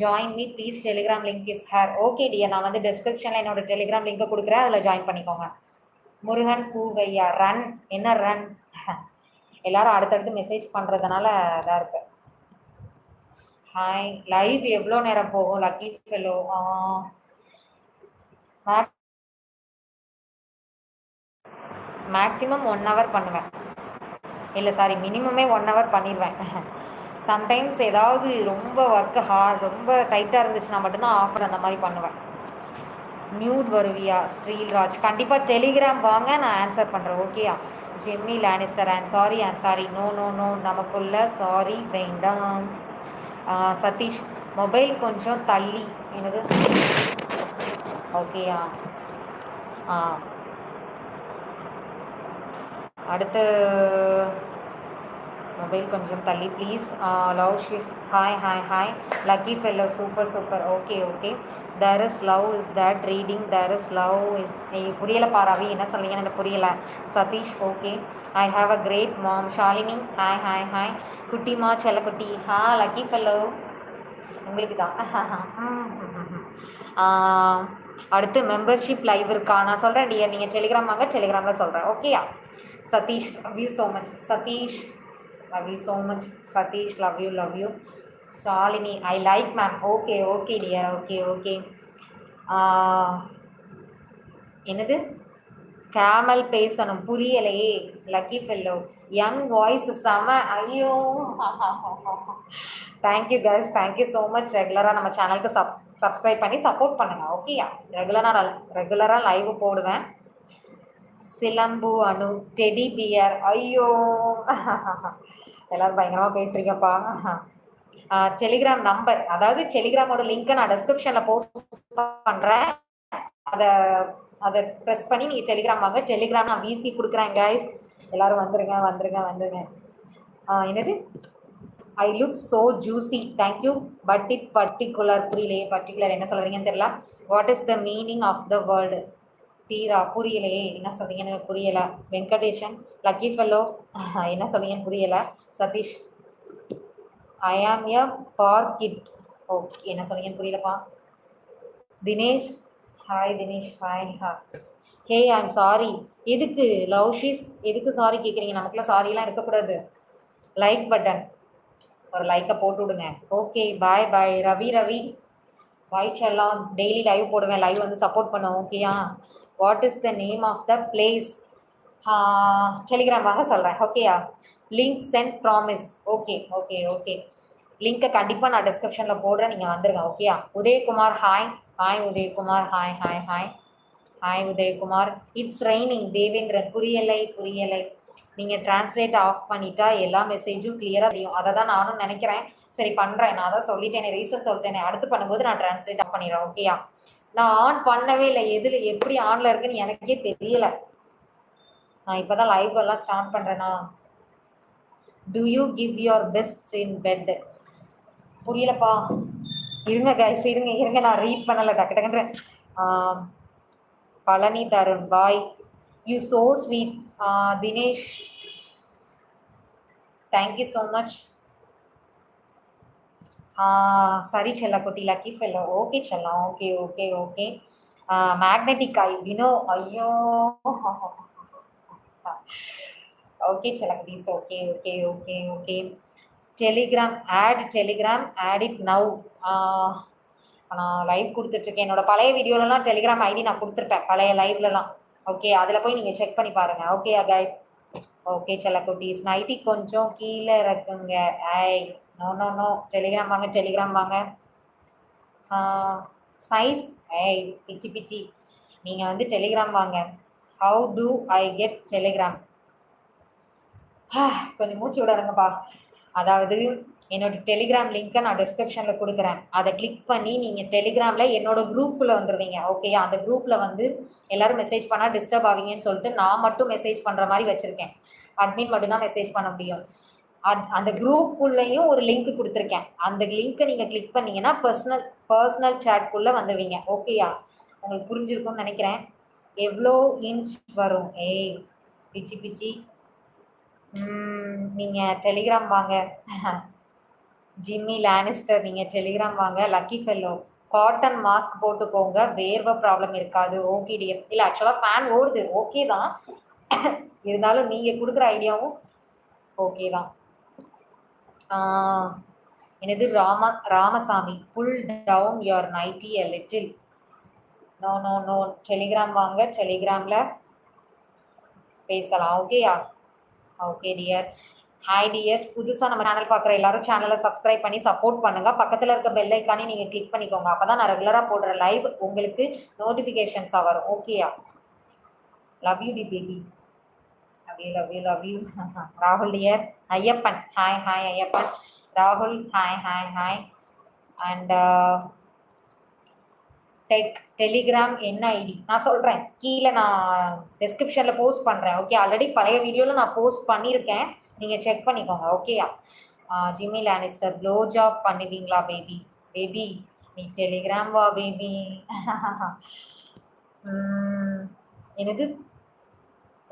join me please. Telegram link is here. Okay dear, நான் வந்து டிஸ்கிரிப்ஷனில் என்னோட டெலிகிராம் லிங்கை கொடுக்குறேன், அதில் ஜாயின் பண்ணிக்கோங்க. முருகன் பூவையா, ரன். என்ன ரன்? எல்லாரும் அடுத்தடுத்து மெசேஜ் பண்ணுறதுனால இதாக இருக்கு. ஹாய். லைவ் எவ்வளோ நேரம் போகும் லக்கி ஃபெல்லோ? மேக்ஸிமம் 1 hour பண்ணுவேன். இல்லை சாரி, மினிமமே 1 hour பண்ணிடுவேன். சம்டைம்ஸ் ஏதாவது ரொம்ப ஒர்க்கு ரொம்ப டைட்டாக இருந்துச்சுன்னா மட்டும்தான் ஆஃபர் அந்த மாதிரி பண்ணுவேன். மியூட் வருவியா ஸ்ரீல்ராஜ்? கண்டிப்பாக டெலிகிராம் வாங்க, நான் ஆன்சர் பண்ணுறேன். ஓகேயா? Jimmy Lannister, I'm sorry. No no no, நமக்குள்ள சாரி வேண்டாம். சதீஷ், மொபைல் கொஞ்சம் தள்ளி. என்னது? ஓகேயா? அடுத்து மொபைல் கொஞ்சம் தள்ளி please. Love she's, hi hi hi. Lucky fellow, super super. Okay okay. There is love is that reading. There is love is. புரியலை பாராவி, என்ன சொல்றீங்கன்னு எனக்கு புரியலை. Satish, okay. I have a great mom. Shalini, hi hi hi. குட்டிமா செல்லக்குட்டி, lucky fellow உங்களுக்கு தான். அடுத்து மெம்பர்ஷிப் லைவ் இருக்கா? நான் சொல்கிறேன் டியர், நீங்கள் டெலிகிராம் வாங்க, டெலிகிராமில் சொல்கிறேன். ஓகேயா? Satish, love you so much. Satish, love you so much. Satish, love you. Shalini I like ma'am. Okay okay dear. Okay okay. என்னது கேமல் பேசணும் புரியலையே. Lucky fellow. யங் வாய்ஸ் செம. ஐயோ thank you guys, thank you so much. ரெகுலராக நம்ம சேனலுக்கு சப்ஸ்கிரைப் பண்ணி சப்போர்ட் பண்ணுங்கள். ஓகேயா? ரெகுலராக லைவ் போடுவேன். சிலம்பு அனு டெடி பியர். ஐயோ எல்லோரும் பயங்கரமாக பேசுகிறீங்கப்பா. டெலிகிராம் நம்பர், அதாவது டெலிகிராமோட லிங்க்கை நான் டிஸ்கிரிப்ஷனில் போஸ்ட் பண்ணுறேன். அதை ப்ரெஸ் பண்ணி நீங்கள் டெலிகிராம் வாங்க. டெலிகிராம் நான் விசி கொடுக்குறேன் கைஸ். எல்லோரும் வந்துருங்க வந்துருங்க வந்துருங்க. என்னது I look so juicy. Thank you. But it particular புரியலையே. பர்டிகுலர் என்ன சொல்கிறீங்கன்னு தெரியல. What is the meaning of the world? தீரா புரியலையே. என்ன சொல்கிறீங்கன்னு புரியலை. வெங்கடேஷன். லக்கி ஃபெல்லோ என்ன சொல்கிறீங்கன்னு புரியலை. சதீஷ் ஐ ஆம் எ பார்க் இட். ஓகே என்ன சொல்கிறீங்கன்னு புரியலப்பா. Dinesh hi. Dinesh hi. Hey I am sorry. எதுக்கு லவ் ஷீஸ் எதுக்கு சாரி கேட்குறீங்க? நமக்குலாம் சாரிலாம் இருக்கக்கூடாது. லைக் பட்டன் ஒரு லைக்கை போட்டு விடுங்க. ஓகே பாய் பாய். ரவி பாய் செல்லாம். டெய்லி லைவ் போடுவேன். லைவ் வந்து சப்போர்ட் பண்ணுவோம். ஓகேயா? What is the name of the place? Telegram வாங்க சொல்கிறேன். ஓகேயா? Link sent promise. Okay okay okay. லிங்க்கை கண்டிப்பாக நான் டிஸ்கிரிப்ஷனில் போடுறேன். நீங்கள் வந்துடுங்க. ஓகேயா? Udayakumar hi. Hi Udayakumar. Hi hi hi hi Udayakumar. It's raining. Devendran புரியலை. நீங்கள் டிரான்ஸ்லேட் ஆஃப் பண்ணிட்டா எல்லா மெசேஜும் கிளியராக தெரியும். அதை தான் நானும் நினைக்கிறேன். சரி பண்ணுறேன். நான் தான் சொல்லிட்டேனே, ரீசன் சொல்லிட்டேனே. அடுத்து பண்ணும்போது நான் டிரான்ஸ்லேட் ஆஃப் பண்ணிடுறேன். ஓகேயா? நான் ஆன் பண்ணவே இல்லை. எதில் எப்படி ஆனில் இருக்குன்னு எனக்கே தெரியல. நான் இப்போ தான் லைவ் எல்லாம் ஸ்டார்ட் பண்ணுறேன்னா. Do you give your best in bed? புரியலப்பா. இருங்க கைஸ் இருங்க. நான் ரீட் பண்ணலை. டக்குன்னு Palani Tarun bye. You so sweet. Dinesh thank you so much. சரி செல்லக்குட்டி. Lucky fellow. ஓகே செல்லம். Okay okay okay. Magnetic I வினோ. ஐயோ ஓகே செல்லக்குட்டீஸ். Okay okay okay okay. Telegram add it now. நான் லைவ் கொடுத்துட்ருக்கேன். என்னோட பழைய வீடியோலலாம் டெலிகிராம் ஐடி நான் கொடுத்துருப்பேன், பழைய லைவ்லலாம். ஓகே அதில் போய் நீங்கள் செக் பண்ணி பாருங்கள். ஓகேயா கைஸ்? ஓகே செல்லக்குட்டீஸ். நைட்டி கொஞ்சம் கீழே இருக்குங்க. I know. டெலிகிராம் வாங்க. சைஸ் பிச்சி நீங்கள் வந்து டெலிகிராம் வாங்க. How to I get Telegram? கொஞ்சம் மூச்சு விடாதுங்கப்பா. அதாவது என்னோட டெலிகிராம் லிங்க்கை நான் டிஸ்கிரிப்ஷனில் கொடுக்குறேன். அதை கிளிக் பண்ணி நீங்கள் டெலிகிராமில் என்னோட குரூப்பில் வந்துடுவீங்க. ஓகேயா? அந்த குரூப்பில் வந்து எல்லோரும் மெசேஜ் பண்ணால் டிஸ்டர்ப் ஆவீங்கன்னு சொல்லிட்டு நான் மட்டும் மெசேஜ் பண்ணுற மாதிரி வச்சுருக்கேன். அட்மின் மட்டும்தான் மெசேஜ் பண்ண முடியும். அந்த குரூப்புள்ளேயும் ஒரு லிங்க் கொடுத்துருக்கேன். அந்த லிங்க்கை நீங்கள் கிளிக் பண்ணிங்கன்னா பர்சனல் சேட்குள்ளே வந்துடுவீங்க. ஓகேயா? உங்களுக்கு புரிஞ்சிருக்கும்னு நினைக்கிறேன். எவ்வளோ இன்ச் வரும்? பிச்சி நீங்கள் டெலிகிராம் வாங்க. ஜிம்மி லானிஸ்டர் நீங்கள் டெலிகிராம் வாங்க. லக்கி ஃபெல்லோ காட்டன் மாஸ்க் போட்டுக்கோங்க, வேர்வை ப்ராப்ளம் இருக்காது. Okay dear. இல்லை ஆக்சுவலாக ஃபேன் ஓடுது. ஓகே தான், இருந்தாலும் நீங்கள் கொடுக்குற ஐடியாவும் ஓகே தான். என்னது Ramasamy. Pull down your nighty a little. No. Telegram வாங்க. டெலிகிராமில் பேசலாம். ஓகேயா? Okay dear. Hi dears. புதுசாக நம்ம சேனல் பார்க்குற எல்லாரும் சேனலை சப்ஸ்கிரைப் பண்ணி சப்போர்ட் பண்ணுங்கள். பக்கத்தில் இருக்க பெல் ஐக்கானே நீங்கள் கிளிக் பண்ணிக்கோங்க. அப்போ தான் நான் ரெகுலராக போடுற லைவ் உங்களுக்கு நோட்டிஃபிகேஷன்ஸாக வரும். ஓகேயா? Love you D baby. Love you. ராகுல் டியர். ஐயப்பன் ஹாய் ஐயப்பன். ராகுல் ஹாய். அண்ட் டெலிகிராம் என்ன ஐடி நான் சொல்கிறேன், கீழே நான் டிஸ்கிரிப்ஷனில் போஸ்ட் பண்ணுறேன். ஓகே, ஆல்ரெடி பழைய வீடியோவில் நான் போஸ்ட் பண்ணியிருக்கேன், நீங்கள் செக் பண்ணிக்கோங்க. ஓகேயா? ஜிம்மி லானிஸ்டர் ப்ளோ ஜாப் பண்ணுவீங்களா பேபி நீ டெலிகிராம் வா பேபி. எனது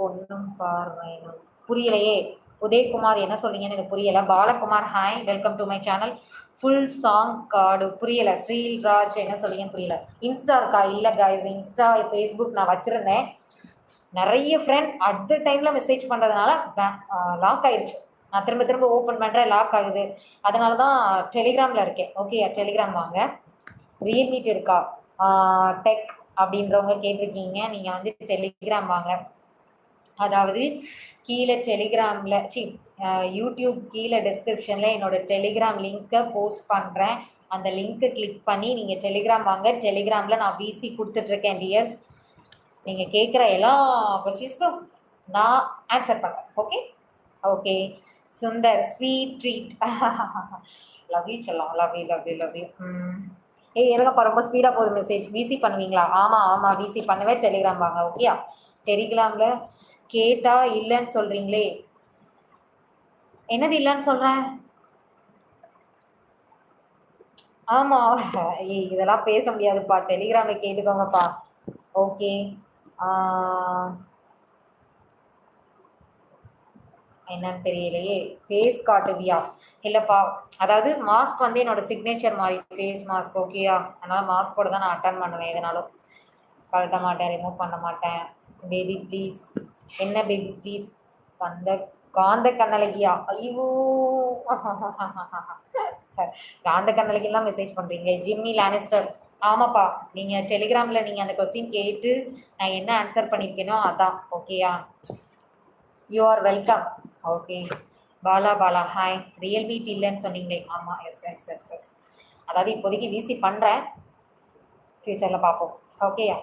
பொண்ணும் பார்வையும் புரியலையே. உதயகுமார் என்ன சொல்றீங்கன்னு எனக்கு புரியலை. Balakumar hi, welcome to my channel. Full song card புரியலை. ஸ்ரீராஜ் என்ன சொல்றீங்கன்னு புரியல. இன்ஸ்டா இருக்கா? இல்லை கைஸ், இன்ஸ்டா ஃபேஸ்புக் நான் வச்சுருந்தேன். நிறைய ஃப்ரெண்ட் அட் த டைமில் மெசேஜ் பண்ணுறதுனால லாக் ஆயிடுச்சு. நான் திரும்ப திரும்ப ஓப்பன் பண்ணுறேன், லாக் ஆகுது. அதனால தான் டெலிகிராமில் இருக்கேன். ஓகே, டெலிகிராம் வாங்க. ரியல் மீட் இருக்கா? டெக் அப்படின்றவங்க கேட்டிருக்கீங்க. நீங்கள் வந்து டெலிகிராம் வாங்க. அதாவது கீழே டெலிகிராமில் யூடியூப் கீழே டிஸ்கிரிப்ஷனில் என்னோடய டெலிகிராம் லிங்க்கை போஸ்ட் பண்ணுறேன். அந்த லிங்க்கை கிளிக் பண்ணி நீங்கள் டெலிகிராம் வாங்க. டெலிகிராமில் நான் பிசி கொடுத்துட்ருக்கேன் டியர்ஸ். நீங்கள் கேட்குற எல்லா கொஸ்டின்ஸ்க்கும் நான் ஆன்சர் பண்ணுறேன். Okay okay. Sundar sweet treat. Love you சொல்லலாம். Love you love you love you. இருங்கப்பா, ரொம்ப ஸ்பீடாக போகுது மெசேஜ். விசி பண்ணுவீங்களா? ஆமாம் விசி பண்ணுவேன். டெலிகிராம் வாங்க. ஓகேயா? டெலிகிராமில் கேட்டால் இல்லைன்னு சொல்கிறீங்களே, என்னது இல்லைன்னு சொல்கிறேன்? ஆமாம், இதெல்லாம் பேச முடியாதுப்பா. டெலிகிராமில் கேட்டுக்கோங்கப்பா. ஓகே. என்னன்னு தெரியலையே. ஃபேஸ் காட்டுவியா? இல்லைப்பா, அதாவது மாஸ்க் வந்து என்னோட சிக்னேச்சர் மாதிரி, ஃபேஸ் மாஸ்க். ஓகேயா? அதனால் மாஸ்கோட தான் நான் அட்டன் பண்ணுவேன். எதனாலும் கழட்ட மாட்டேன், ரிமூவ் பண்ண மாட்டேன். Baby please. என்ன பேபி ப்ளீஸ்? காந்த கண்ணழகியா? ஐயோ, காந்த கண்ணழகிலாம் மெசேஜ் பண்ணுறீங்க. Jimmy Lannister. ஆமாப்பா, நீங்கள் டெலிகிராமில் நீங்கள் அந்த கொஸ்டின் கேட்டு நான் என்ன ஆன்சர் பண்ணியிருக்கேனோ அதான். ஓகேயா? You are welcome. Okay. Bala hi. Real meet இல்லைன்னு சொன்னீங்களே. ஆமாம், எஸ். அதாவது இப்போதைக்கு விசி பண்ணுறேன், ஃப்யூச்சரில் பார்ப்போம். ஓகேயா?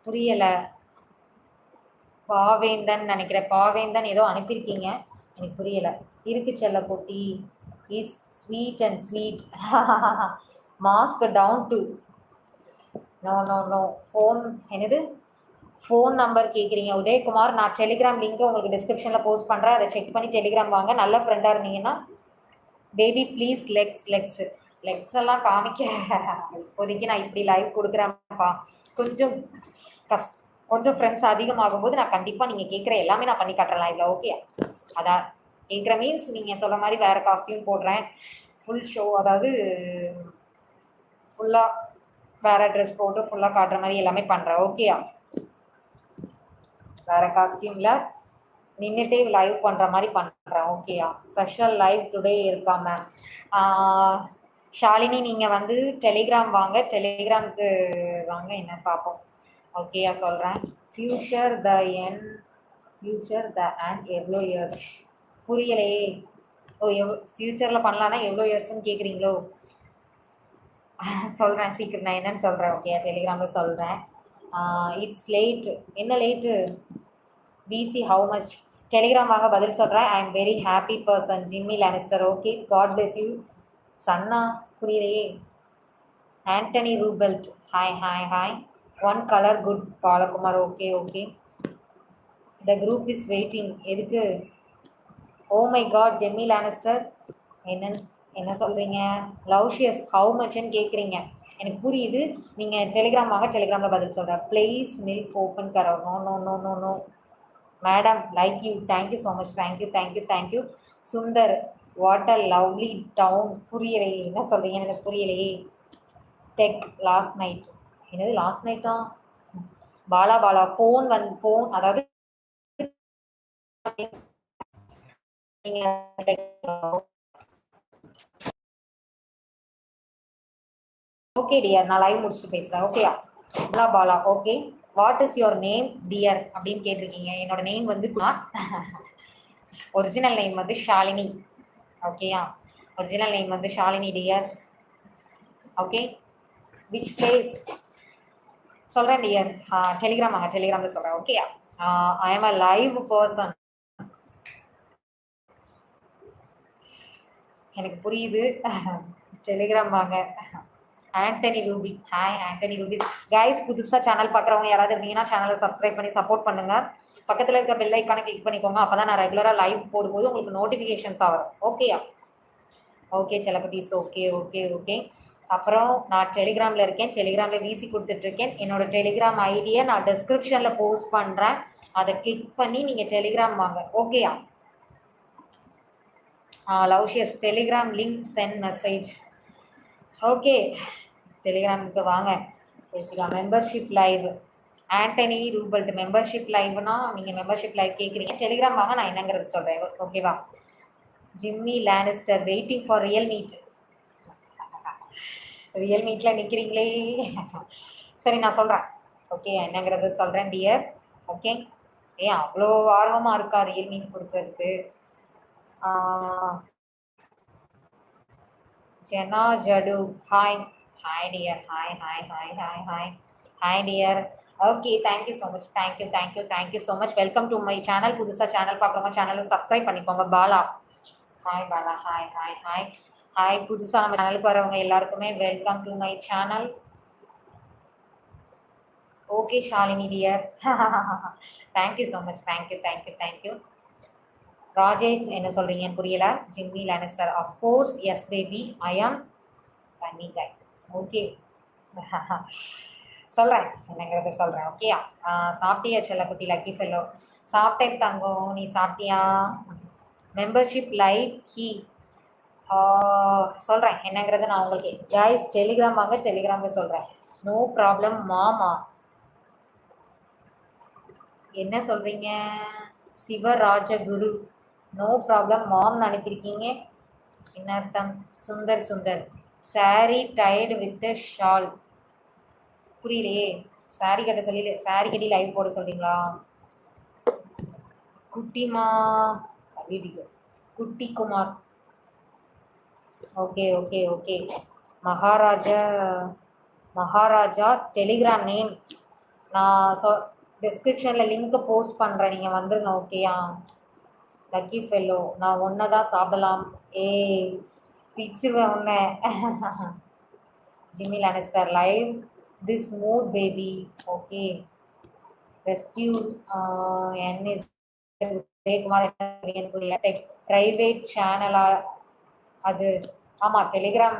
புரியலை. பாவேந்தன் நினைக்கிறேன். பாவேந்தன் ஏதோ அனுப்பியிருக்கீங்க, எனக்கு புரியலை. இருக்கு செல்ல குட்டி. Is sweet and sweet. Mask down to. No phone. என்னது ஃபோன் நம்பர் கேட்குறீங்க? உதயகுமார். நான் டெலிகிராம் லிங்க்கு உங்களுக்கு டிஸ்கிரிப்ஷனில் போஸ்ட் பண்ணுறேன். அதை செக் பண்ணி டெலிகிராம் வாங்க. நல்ல ஃப்ரெண்டாக இருந்தீங்கன்னா பேபி ப்ளீஸ் லெக்ஸ் எல்லாம் காமிக்க இப்போதைக்கு நான் இப்படி லைவ் கொடுக்குறேன்ப்பா. கொஞ்சம் கொஞ்சம் ஃப்ரெண்ட்ஸ் அதிகமாகும்போது நான் கண்டிப்பாக நீங்கள் கேட்குற எல்லாமே நான் பண்ணி காட்டுறேன் லைவ்ல. ஓகே? அதான் கேட்குற மீன்ஸ் நீங்கள் சொல்ல மாதிரி வேறு காஸ்டியூம் போடுறேன். ஃபுல் ஷோ, அதாவது ஃபுல்லாக வேறு ட்ரெஸ் போட்டு ஃபுல்லாக காட்டுற மாதிரி எல்லாமே பண்ணுறேன். ஓகேயா? வேறு காஸ்டியூமில் நின்றுட்டே லைவ் பண்ணுற மாதிரி பண்ணுறேன். ஓகேயா? ஸ்பெஷல் லைவ் டுடே இருக்காம. ஷாலினி, நீங்கள் வந்து டெலிகிராம் வாங்க. டெலிகிராமுக்கு வாங்க, என்ன பார்ப்போம். ஓகேயா? சொல்கிறேன். ஃப்யூச்சர் த அண்ட் எவ்வளோ இயர்ஸ்? புரியலையே. ஃப்யூச்சரில் பண்ணலான்னா எவ்வளோ இயர்ஸ்ன்னு கேட்குறீங்களோ? சொல்கிறேன் சீக்கிரம், நான் என்னன்னு சொல்கிறேன். ஓகே, டெலிகிராமில் சொல்கிறேன். It's late. என்ன late? Busy how much? Telegram வாங்க, பதில் சொல்கிறேன். I am very happy person. Jimmy Lannister. Okay, God bless you. சன்னா, புரியலையே. ஆண்டனி ரூபெல்ட். Hi. One colour good. Balakumar. Okay. The group is waiting. எதுக்கு? Oh my God, Jemmy Lannister. என்ன சொல்கிறீங்க? லவ்ஷியஸ் how மச்ன்னு கேட்குறீங்க, எனக்கு புரியுது. நீங்கள் டெலிகிராம் வாங்க, டெலிகிராமில் பதில் சொல்கிறேன். ப்ளீஸ் மில்க் ஓப்பன் கரோ. No madam, like you. Thank you so much. Thank you. Sundar, what a lovely town. புரியலையே, என்ன சொல்கிறீங்க? எனக்கு புரியலையே. டெக் லாஸ்ட் நைட். என்னது லாஸ்ட் நைட்டா? பாலா ஃபோன் அதாவது ஓகே டியர், நான் லைவ் முடிச்சுட்டு பேசுகிறேன். ஓகேயா? Bala. Okay. What is your name dear அப்படின்னு கேட்டிருக்கீங்க. என்னோட நேம் வந்து ஒரிஜினல் நேம் வந்து ஷாலினி. ஓகேயா? ஒரிஜினல் நேம் வந்து Shalini dears. Okay. Which place? சொல்கிறேன் டியர். டெலிகிராம் வாங்க, டெலிகிராமில் சொல்கிறேன். ஓகேயா? I am a live person. எனக்கு புரியுது. டெலிகிராம் வாங்க. Antony Ruby. Hi Antony Rubies. Guys, புதுசாக சேனல் பார்க்குறவங்க யாராவது இருந்தீங்கன்னா சேனலை சப்ஸ்கிரைப் பண்ணி சப்போர்ட் பண்ணுங்கள். பக்கத்தில் இருக்க பெல் ஐக்கானை கிளிக் பண்ணிக்கோங்க. அப்போ தான் நான் ரெகுலராக லைவ் போடும்போது உங்களுக்கு நோட்டிஃபிகேஷன்ஸ் ஆகும். ஓகேயா? ஓகே செலபட்டீஸ். ஓகே. அப்புறம் நான் டெலிகிராமில் இருக்கேன். டெலிகிராமில் விசி கொடுத்துட்ருக்கேன். என்னோட டெலிகிராம் ஐடியை நான் டிஸ்கிரிப்ஷனில் போஸ்ட் பண்ணுறேன். அதை கிளிக் பண்ணி நீங்கள் டெலிகிராம் வாங்க. ஓகேயா? லவ்ஷியஸ். Telegram link sent message. Okay, டெலிகிராமுக்கு வாங்க பேசிக்கலாம். மெம்பர்ஷிப் லைவ் ஆண்டனி ரூபல்ட் மெம்பர்ஷிப் லைவ்னா நீங்கள் மெம்பர்ஷிப் லைவ் கேட்குறீங்க. டெலிகிராம் வாங்க, நான் என்னங்கிறது சொல்கிறேன். ஓகேவா? Jimmy Lannister waiting for real meet. Real மீட்டில் நிற்கிறீங்களே. சரி, நான் சொல்கிறேன். ஓகே, என்னங்கிறது சொல்கிறேன் டியர். ஓகே, ஏன் அவ்வளோ ஆர்வமாக இருக்கா ரியல் மீட் கொடுக்கறதுக்கு? ஜெனா ஜடு hi. Hi dear. Hi dear. Okay, thank you so much. Thank you so much. Welcome to my channel. புதுசாக சேனல் பார்க்குறவங்க சேனலை சப்ஸ்கிரைப் பண்ணிக்கோங்க. பாலா ஹாய். பாலா ஹாய். புதுசாக நம்ம சேனலுக்கு வரவங்க எல்லாருக்குமே welcome to my channel. Okay Shalini dear. Thank you so much. Thank you. Rajesh என்ன சொல்கிறீங்கன்னு புரியல. Jimmy Lannister of course yes baby I am தண்ணி காய். ஓகே, சொல்கிறேன் என்னங்கிறத சொல்கிறேன். ஓகேயா? சாப்பிட்டியா செல்லக்குட்டி லக்கி ஃபெல்லோ? சாப்பிட்டேன் தங்கம், நீ சாப்பிட்டியா? மெம்பர்ஷிப் லைவ் ஹீ சொல்கிறேன் என்னங்கிறத நான் உங்களுக்கு. கைஸ் டெலிகிராம் வாங்க, டெலிகிராமில் சொல்கிறேன். நோ ப்ராப்ளம் மாமா. என்ன சொல்கிறீங்க? சிவராஜகுரு நோ ப்ராப்ளம் மாம்னு அனுப்பியிருக்கீங்க. என்ன அர்த்தம்? Sundar sari tied with shawl. புரியலையே. சாரி கட்ட சொல்லி சாரி கட்டி லைவ் போட சொல்கிறீங்களா? குட்டிமா வீடியோ குட்டி Kumar. Okay. Maharaja Telegram name நான் டிஸ்கிரிப்ஷனில் லிங்க்கை போஸ்ட் பண்ணுறேன், நீங்கள் வந்துருங்க. ஓகேயா? லக்கி ஃபெல்லோ நான் ஒன்றை தான் சாப்பிடலாம். பிச்சுருவேன் ஒன்று. Jimmy Lannister live this mood baby. Okay, rescue N S Udayakumar. Private சேனலா அது? ஆமாம், டெலிகிராம்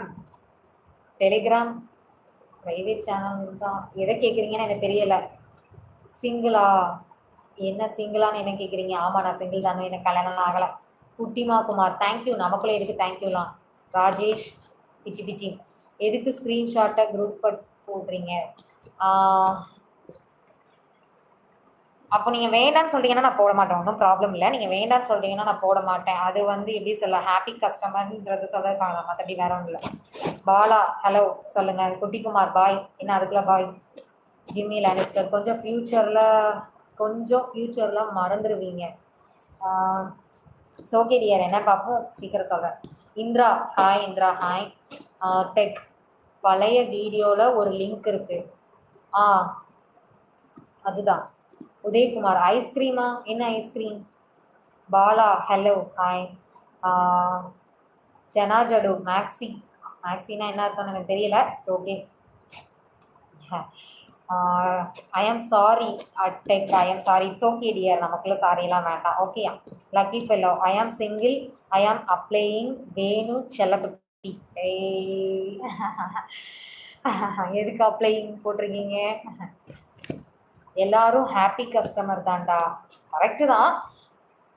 ப்ரைவேட் சேனல் தான். எதை கேட்குறீங்கன்னு எனக்கு தெரியலை. சிங்கிளா? என்ன சிங்கிளான்னு என்ன கேட்குறீங்க? ஆமாம், நான் சிங்கிள் தானே, எனக்கு கல்யாணம் ஆகலை. குட்டிமா குமார் தேங்க்யூ. நமக்குள்ளே எதுக்கு தேங்க்யூலாம்? ராஜேஷ் பிச்சி எதுக்கு ஸ்க்ரீன்ஷாட்டை குரூப் போடுறீங்க? அப்போ நீங்கள் வேண்டான்னு சொல்கிறீங்கன்னா நான் போட மாட்டேன், ஒன்றும் ப்ராப்ளம் இல்லை. நீங்கள் வேண்டான்னு சொல்கிறீங்கன்னா நான் போட மாட்டேன். அது வந்து எப்படி சொல்ல, ஹாப்பி கஸ்டமர்ன்றது சொல்லிருக்காங்க, மற்றபடி வேற ஒன்றும் இல்லை. பாலா ஹலோ சொல்லுங்கள். குட்டிக்குமார் பாய். என்ன அதுக்குள்ள பாய்? ஜிம்மி லேனிஸ்டர் கொஞ்சம் ஃப்யூச்சரில் மறந்துடுவீங்க. ஓகே டியர், என்ன பார்ப்போம், சீக்கிரம் சொல்கிறேன். இந்திரா ஹாய். டெக் பழைய வீடியோவில் ஒரு லிங்க் இருக்குது. அதுதான். உதயகுமார் ஐஸ்கிரீமா? என்ன ஐஸ்கிரீம்? Bala hello hi. ஜனாஜடு மேக்ஸினா என்ன அர்த்தம்னு எனக்கு தெரியல. Okay. I am sorry tech. I am sorry. It's okay dear, நமக்குள்ள சாரியெல்லாம் வேண்டாம். ஓகேயா? லக்கி ஃபெல்லோ ஐ ஆம் சிங்கிள். ஐ ஆம் அப்ளையிங் வேணு செல்லக்குட்டி. எதுக்கு அப்ளையிங் போட்டிருக்கீங்க? எல்லாரும் ஹாப்பி கஸ்டமர் தான்டா. கரெக்டு தான்.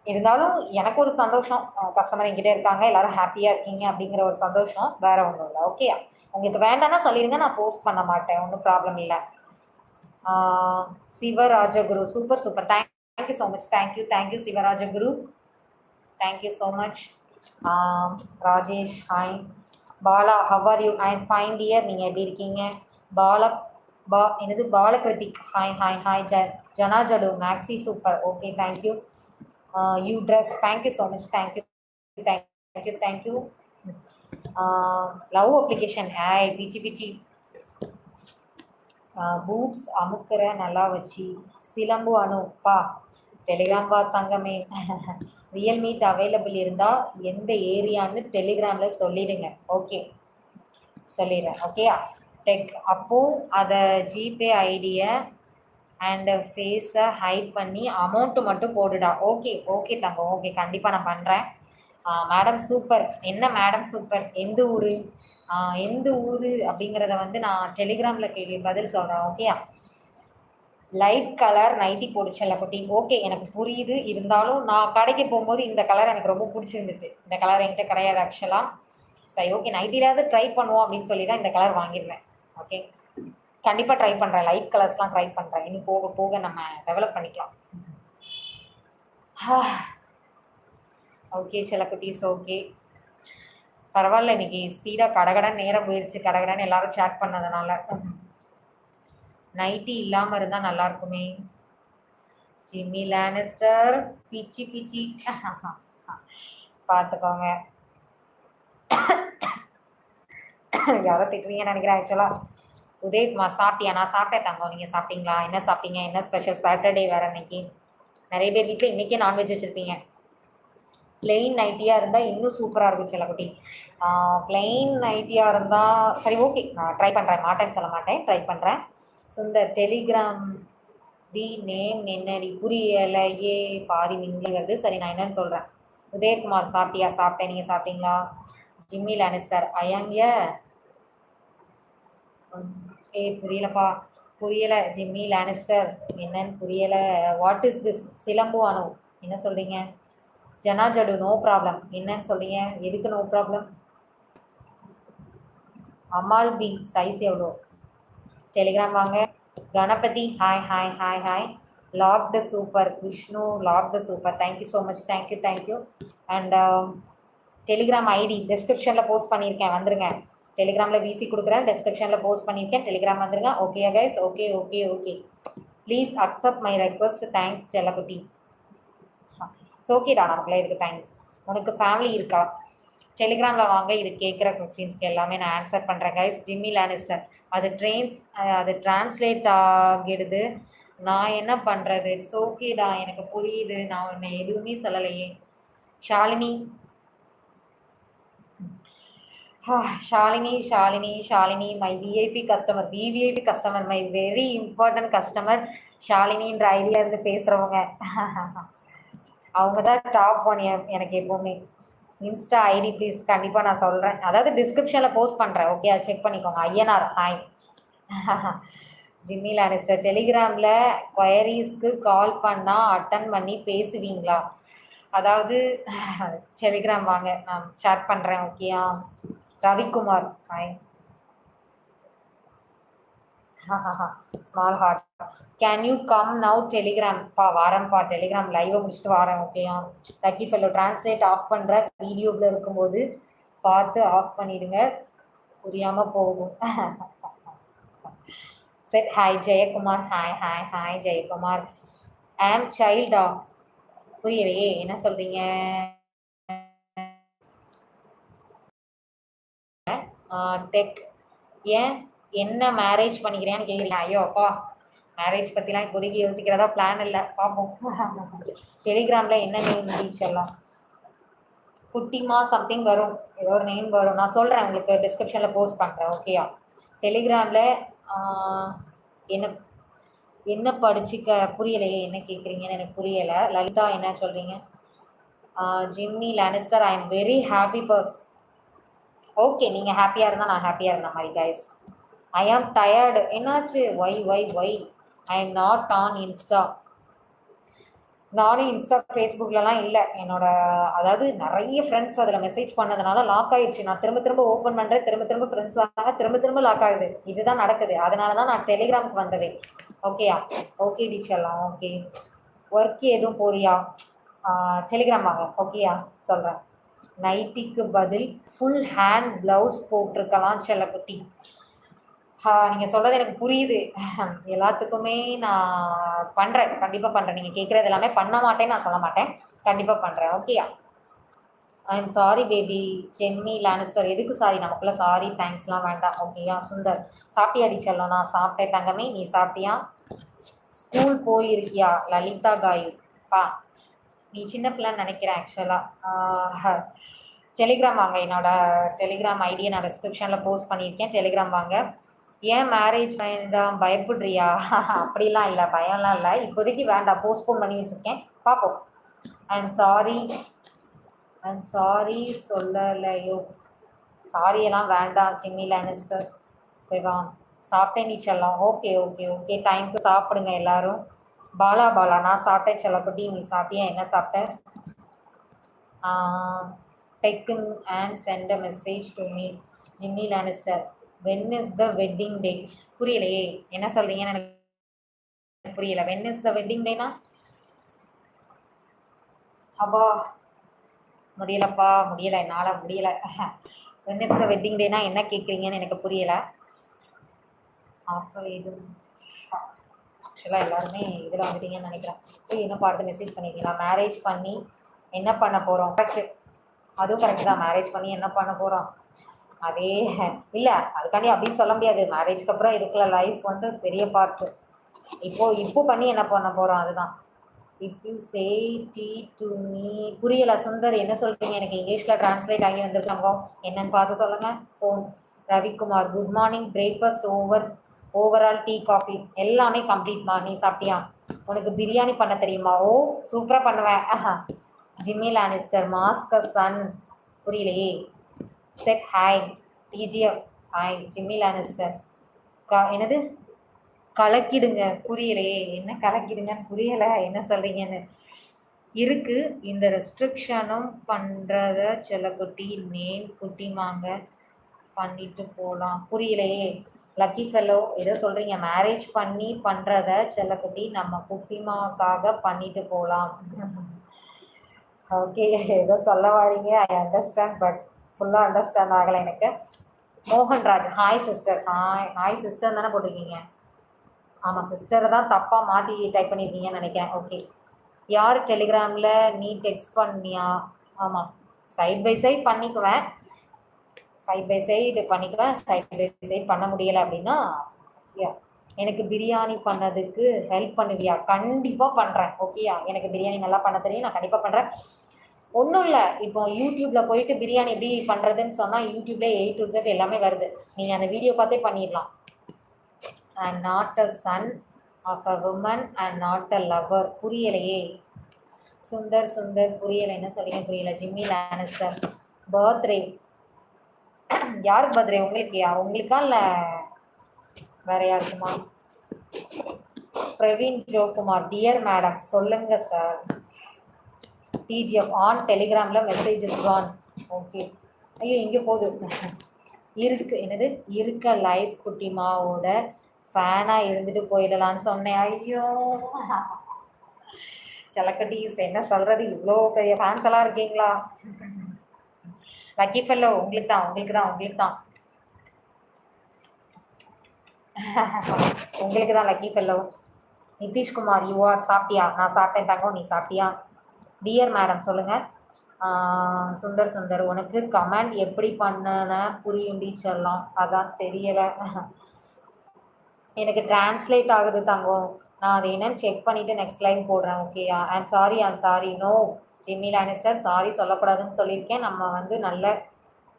இருந்தாலும் எனக்கு ஒரு சந்தோஷம், கஸ்டமர் என்கிட்ட இருக்காங்க, எல்லாரும் ஹாப்பியாக இருக்கீங்க அப்படிங்கிற ஒரு சந்தோஷம், வேற ஒன்றும் இல்லை. ஓகே, உங்களுக்கு வேண்டாம்னா சொல்லிடுங்க, நான் போஸ்ட் பண்ண மாட்டேன், ஒன்றும் ப்ராப்ளம் இல்லை. Sivarajaguru super. Thank you so much. Thank you Sivarajaguru. Thank you so much. Rajesh hi. Bala how are you? I am fine dear. நீங்கள் எப்படி இருக்கீங்க? என்னது பாலகிருத்திக் ஹாய். ஜனாஜடு maxi super. Okay, thank you. You dress thank you so much. Thank you. Love application hi. பிச்சி boobs அமுக்கிற நல்லா வச்சு. சிலம்பு அனுப்பா டெலிகிராம் பா தங்கமே. ரியல் மீட் அவைலபிள் இருந்தால் எந்த ஏரியான்னு டெலிகிராமில் சொல்லிடுங்க. ஓகே, சொல்லிடுறேன். ஓகேயா? டெக் அப்போ அதை ஜிபே ஐடியை அண்ட் ஃபேஸை ஹைட் பண்ணி அமௌண்ட்டு மட்டும் போடுடா. ஓகே தங்கம். ஓகே, கண்டிப்பாக நான் பண்ணுறேன். Madam super. என்ன மேடம் சூப்பர்? எந்த ஊர் அப்படிங்கிறத வந்து நான் டெலிகிராமில் பதில் சொல்கிறேன். ஓகேயா? லைட் கலர் நைட்டி போடுச்சல்ல குட்டி. ஓகே, எனக்கு புரியுது. இருந்தாலும் நான் கடைக்கு போகும்போது இந்த கலர் எனக்கு ரொம்ப பிடிச்சிருந்துச்சு. இந்த கலர் என்கிட்ட கிடையாது ஆக்சுவலாக. சரி, ஓகே, நைட்டிலாவது ட்ரை பண்ணுவோம் அப்படின்னு சொல்லி தான் இந்த கலர் வாங்கியிருந்தேன். ஓகே, கண்டிப்பாக ட்ரை பண்ணுறேன். லைட் கலர்ஸ்லாம் ட்ரை பண்ணுறேன். இன்னும் போக போக நம்ம டெவலப் பண்ணிக்கலாம். ஓகே செல்லக்குட்டீஸ், ஓகே பரவாயில்ல. இன்னைக்கு ஸ்பீடாக கடகடன் நேரம் போயிடுச்சு. கடகடன் எல்லாரும் சேட் பண்ணதுனால. நைட்டி இல்லாமல் இருந்தால் நல்லா இருக்குமே. ஜிம்மி லானிஸ்டர் பிச்சி பிச்சி பார்த்துக்கோங்க. யாரோ திட்டுறீங்கன்னு நினைக்கிறேன். ஆக்சுவலாக உதயகுமார் சாப்பிட்டியா? நான் சாப்பிட்டேன் தங்கம். நீங்கள் சாப்பிட்டீங்களா? என்ன சாப்பிட்டீங்க? என்ன ஸ்பெஷல்? சாட்டர்டே வேறு இன்னைக்கு. நிறைய பேர் வீட்டில் இன்றைக்கே நான்வெஜ் வச்சுருப்பீங்க. பிளெயின் நைட்டியாக இருந்தால் இன்னும் சூப்பராக இருக்கும் செல்லக்குட்டி. பிளெயின் நைட்டியாக இருந்தால் சரி, ஓகே, நான் ட்ரை பண்ணுறேன். மாட்டேன்னு சொல்ல மாட்டேன், ட்ரை பண்ணுறேன். சுந்தர் டெலிகிராம் தி நேம் என்னடி புரியலையே, பாதி மிங்கிலி வருது. சரி, நான் என்னன்னு சொல்கிறேன். உதயகுமார் சாப்பிட்டியா? சாப்பிட்டேன். நீங்கள் சாப்பிட்டீங்களா? ஜிம்மி லானிஸ்டர் ஐயாங்க புரியலப்பா, புரியலை. ஜிம்மி லானிஸ்டர் என்னன்னு புரியலை. What is this? சிலம்பு அணு என்ன சொல்கிறீங்க? ஜனா ஜடு நோ ப்ராப்ளம் என்னன்னு சொல்கிறீங்க? எதுக்கு நோ ப்ராப்ளம்? அமால் பி சைஸ் எவ்வளோ? டெலிகிராம் வாங்க. Ganapathi hi hi hi hi. Lock the super Vishnu, lock the super. Thank you so much, thank you thank you. And Telegram ID டிஸ்கிரிப்ஷனில் போஸ்ட் பண்ணியிருக்கேன், வந்துருங்க. டெலிகிராமில் விசி கொடுக்குறேன், டிஸ்கிரிப்ஷனில் போஸ்ட் பண்ணியிருக்கேன். டெலிகிராம் வந்துருங்க. Okay guys, okay okay okay. Please accept my request. Thanks செல்லக்குட்டி. ஓகேடா, நமக்குள்ளே இருக்குது. தேங்க்ஸ். உனக்கு ஃபேமிலி இருக்கா? டெலிகிராமில் வாங்க. இது கேட்குற கொஸ்டின்ஸ்க்கு எல்லாமே நான் ஆன்சர் பண்ணுறேன் கைஸ். ஜிம்மி லானிஸ்டர் அது டிரான்ஸ்லேட் ஆகிடுது. நான் என்ன பண்ணுறது? இட்ஸ் ஓகேடா, எனக்கு புரியுது. நான் உன்னை எதுவுமே சொல்லலையே. Shalini Shalini Shalini Shalini my VIP customer, VVIP customer, my very important customer ஷாலினின்ற ஐடியிலேருந்து பேசுகிறவங்க. அவங்க தான் டாப் ஒன் எனக்கு எப்போவுமே. Insta ID please. கண்டிப்பாக நான் சொல்கிறேன், அதாவது டிஸ்கிரிப்ஷனில் போஸ்ட் பண்ணுறேன். ஓகே, செக் பண்ணிக்கோங்க. ஐயனார் ஹாய். ஜிம்மி லானிஸ்டர் டெலிகிராமில் கொயரிஸ்க்கு கால் பண்ணால் அட்டன் பண்ணி பேசுவீங்களா? அதாவது டெலிகிராம் வாங்க, நான் சேட் பண்ணுறேன். ஓகேயா? Ravikumar hi. Small heart. Can you come now Telegram? வாரேன்ப்பா. டெலிகிராம் லைவை முடிச்சுட்டு வாரேன். ஓகேயா? லக்கி ஃபெல்லோ டிரான்ஸ்லேட் ஆஃப் பண்ணுற வீடியோவில் இருக்கும்போது பார்த்து ஆஃப் பண்ணிடுங்க, புரியாமல் போகும். சரி, hi Jayakumar. Hi hi hi Jayakumar. ஆம் சைல்டா? புரியலையே, என்ன சொல்கிறீங்க? டெக் ஏன் என்ன மேரேஜ் பண்ணிக்கிறேன்னு கேட்குறீங்க? ஐயோ அப்பா, மேரேஜ் பற்றிலாம் இப்போதைக்கு யோசிக்கிறதா பிளான் இல்லை, பார்ப்போம். டெலிகிராமில் என்ன நேம் ரீச் எல்லாம்? குட்டிமா சம்திங் வரும், ஏதோ ஒரு நேம் வரும். நான் சொல்கிறேன் உங்களுக்கு, டிஸ்கிரிப்ஷனில் போஸ்ட் பண்ணுறேன். ஓகேயா? டெலிகிராமில் என்ன என்ன படிச்சுக்க புரியலையே, என்ன கேட்குறீங்கன்னு எனக்கு புரியலை. லலிதா என்ன சொல்கிறீங்க? Jimmy Lannister I am very happy person. Okay, நீங்கள் ஹாப்பியாக இருந்தால் நான் ஹாப்பியாக இருந்த மாதிரி கைஸ். I am tired. என்னாச்சு? Why I am not on Insta. நானும் இன்ஸ்டா ஃபேஸ்புக்லலாம் இல்லை. அதாவது நிறைய ஃப்ரெண்ட்ஸ் அதில் மெசேஜ் பண்ணதுனால லாக் ஆயிடுச்சு. நான் திரும்ப திரும்ப ஓப்பன் பண்ணுறேன், திரும்ப ஃப்ரெண்ட்ஸ் வராங்க, திரும்ப லாக் ஆகுது. இதுதான் நடக்குது. அதனால தான் நான் டெலிகிராமுக்கு வந்ததே. ஓகேயா? Okay டீச்சர்லாம் okay. ஒர்க்கு எதுவும் போறியா? டெலிகிராம் வாங்க. ஓகேயா? சொல்கிறேன். நைட்டிக்கு பதில் ஃபுல் ஹேண்ட் ப்ளவுஸ் போட்டிருக்கலாம் செல்லக்குட்டி. நீங்கள் சொல்கிறது எனக்கு புரியுது. எல்லாத்துக்குமே நான் பண்ணுறேன், கண்டிப்பாக பண்ணுறேன். நீங்கள் கேட்குறது எல்லாமே பண்ண மாட்டேன்னு நான் சொல்ல மாட்டேன், கண்டிப்பாக பண்ணுறேன். ஓகேயா? I am sorry baby. ஜெம்மி Lannister எதுக்கு சாரி? நமக்குள்ளே சாரி தேங்க்ஸ்லாம் வேண்டாம். ஓகேயா? சுந்தர் சாப்பிட்டியா டீச்சர்லாம்? நான் சாப்பிட்டேன் தங்கமே, நீ சாப்பிட்டியா? ஸ்கூல் போயிருக்கியா? லலிதா காயு நீ சின்ன பிள்ளைன்னு நினைக்கிறேன் ஆக்சுவலாக. டெலிகிராம் வாங்க. என்னோட டெலிகிராம் ஐடியை நான் டிஸ்கிரிப்ஷனில் போஸ்ட் பண்ணியிருக்கேன். டெலிகிராம் வாங்க. ஏன் மேரேஜ் வேண்டாம் பயப்படுறியா? அப்படிலாம் இல்லை, பயம்லாம் இல்லை. இப்போதைக்கு வேண்டாம், போஸ்ட்போன் பண்ணி வச்சுருக்கேன், பார்ப்போம். ஐ எம் சாரி சொல்லலையோ? சாரியெல்லாம் வேண்டாம் ஜிம்மி லானிஸ்டர். ஓகேவா? சாப்பிட்டேன் நீ செல்லம். ஓகே ஓகே ஓகே, டைமுக்கு சாப்பிடுங்க எல்லாரும். பாலா நான் சாப்பிட்டேன் செல்லக்குட்டி, நீ சாப்பிட்டியா? என்ன சாப்பிட்டேன்? Texting and send a message to me. Jimmy Lannister when is the wedding day? புரியலையே, என்ன சொல்றீங்கன்னு எனக்கு புரியல. வென் இஸ் த வெட்டிங் டேனா? அப்பா முடியலப்பா, முடியல, என்னால முடியல. வென் இஸ் த வெட்டிங் டேனா என்ன கேட்குறீங்கன்னு எனக்கு புரியல. ஆஃபர் இது ஆக்சுவலாக எல்லாருமே இதில் வந்துட்டீங்கன்னு நினைக்கிறேன். என்ன பார்த்து மெசேஜ் பண்ணியிருக்கீங்களா? மேரேஜ் பண்ணி என்ன பண்ண போகிறோம்? கரெக்டு, அதுவும் கரெக்டு தான். மேரேஜ் பண்ணி என்ன பண்ண போகிறோம்? அதே இல்லை, அதுக்காண்டி அப்படின்னு சொல்ல முடியாது. மேரேஜ்க்கு அப்புறம் இருக்கிற லைஃப் வந்து பெரிய பார்ட்டு. இப்போ பண்ணி என்ன பண்ண போகிறோம், அதுதான். If you say D to me, புரியல சுந்தர், என்ன சொல்கிறீங்க? எனக்கு இங்கிலீஷில் ட்ரான்ஸ்லேட் ஆகி வந்திருக்காங்க, என்னன்னு பார்த்து சொல்லுங்கள். Phone Ravikumar, good morning, breakfast overall, tea coffee எல்லாமே கம்ப்ளீட்மா. நீ சாப்பிட்டியா? உனக்கு பிரியாணி பண்ண தெரியுமா? ஓ சூப்பராக பண்ணுவேன். ஜிம்மி லானிஸ்டர், மாஸ்க சன், புரியலையே. Set hi DGF, hi Jimmy Lannister. என்னது கலக்கிடுங்க? புரியலையே, என்ன கலக்கிடுங்கன்னு புரியலை, என்ன சொல்கிறீங்கன்னு. இருக்கு இந்த ரெஸ்ட்ரிக்ஷனும் பண்ணுறத செல்லக்குட்டி நேம் குட்டிமாங்க பண்ணிட்டு போகலாம். புரியலையே. லக்கி ஃபெல்லோ ஏதோ சொல்கிறீங்க. மேரேஜ் பண்ணி பண்ணுறத செல்லக்குட்டி நம்ம குட்டிமாக்காக பண்ணிட்டு போகலாம். ஓகே, ஏதோ சொல்ல வரீங்க, ஐ அண்டர்ஸ்டாண்ட், பட் ஃபுல்லாக அண்டர்ஸ்டாண்ட் ஆகலை எனக்கு. Mohanraj, hi sister. Hi sister தானே போட்டிருக்கீங்க? ஆமாம், சிஸ்டரை தான் தப்பாக மாற்றி டைப் பண்ணியிருக்கீங்கன்னு நினைக்கிறேன். ஓகே, யார் டெலிகிராமில் நீ டெக்ஸ்ட் பண்ணியா? ஆமாம், சைட் பை சைட் பண்ணிக்குவேன், சைட் பை பண்ண முடியலை அப்படின்னா எனக்கு பிரியாணி பண்ணதுக்கு ஹெல்ப் பண்ணுவியா? கண்டிப்பாக பண்ணுறேன். ஓகேயா, எனக்கு பிரியாணி நல்லா பண்ண தெரியும், நான் கண்டிப்பாக பண்ணுறேன். ஒன்றும் இல்லை, இப்போ யூடியூப்பில் போயிட்டு பிரியாணி எப்படி பண்ணுறதுன்னு சொன்னால் யூடியூப்லேயே A to Z எல்லாமே வருது, நீங்கள் அந்த வீடியோ பார்த்தே பண்ணிடலாம். I'm not a son of a woman and not a lover. புரியலையே. சுந்தர் புரியலை, என்ன சொல்றீங்க புரியல. ஜிம்மி லானிஸ்டர், பர்த்டே யாருக்கு பர்த்டே? உங்களுக்கா இல்லை வேற யாருக்குமா? பிரவீன் ஜோகுமார், டியர் மேடம் சொல்லுங்க சார். டிஜிஎஃப் ஆன் டெலிகிராமில் மெசேஜ் இஸ் கான். ஓகே, ஐயோ இங்கே போகுது. என்னது இருக்க லைஃப் குட்டிமாவோட ஃபேனாக இருந்துட்டு போயிடலான்னு சொன்னேன். ஐயோ செலக்கட்டீஸ், என்ன சொல்கிறது, இவ்வளோ பெரிய ஃபேன்ஸ் எல்லாம் இருக்கீங்களா? லக்கி ஃபெல்லோ உங்களுக்கு தான் உங்களுக்கு தான் lucky fellow. Nitish Kumar, you are சாப்பிட்டியா? நான் சாப்பிட்டேன் தங்கம், நீ சாப்பிட்டியா? டியர் மேடம் சொல்லுங்கள். சுந்தர், உனக்கு கமெண்ட் எப்படி பண்ணன புரியுண்டி சொல்லலாம், அதான் தெரியலை. எனக்கு டிரான்ஸ்லேட் ஆகுது தங்கம், நான் அதை என்னன்னு செக் பண்ணிவிட்டு நெக்ஸ்ட் லைன் போடுறேன். ஓகேயா? I'm sorry. No Jimmy Lannister, sorry சொல்லக்கூடாதுன்னு சொல்லியிருக்கேன். நம்ம வந்து நல்ல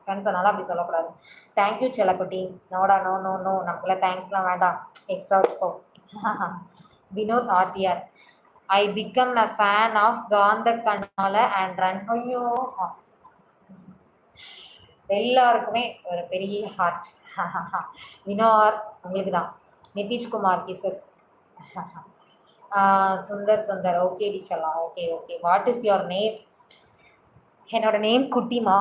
ஃப்ரெண்ட்ஸ், அதனால் அப்படி சொல்லக்கூடாது. தேங்க்யூ செல்லக்குட்டி. நோடா, நோ, நமக்குள்ள தேங்க்ஸ்லாம் வேண்டாம், எக்ஸ்ட்ரா வச்சுக்கோ. Vinod RTR, I become a fan of காந்த கண்ணால அண்ட் ரன். ஐயோ, எல்லாருக்குமே ஒரு பெரிய ஹார்ட். வினோர் உங்களுக்கு தான். நிதிஷ்குமார் கிசஸ். சுந்தர் ஓகே டிஷலா. Okay, what is your name? என்னோட நேம் குட்டிமா,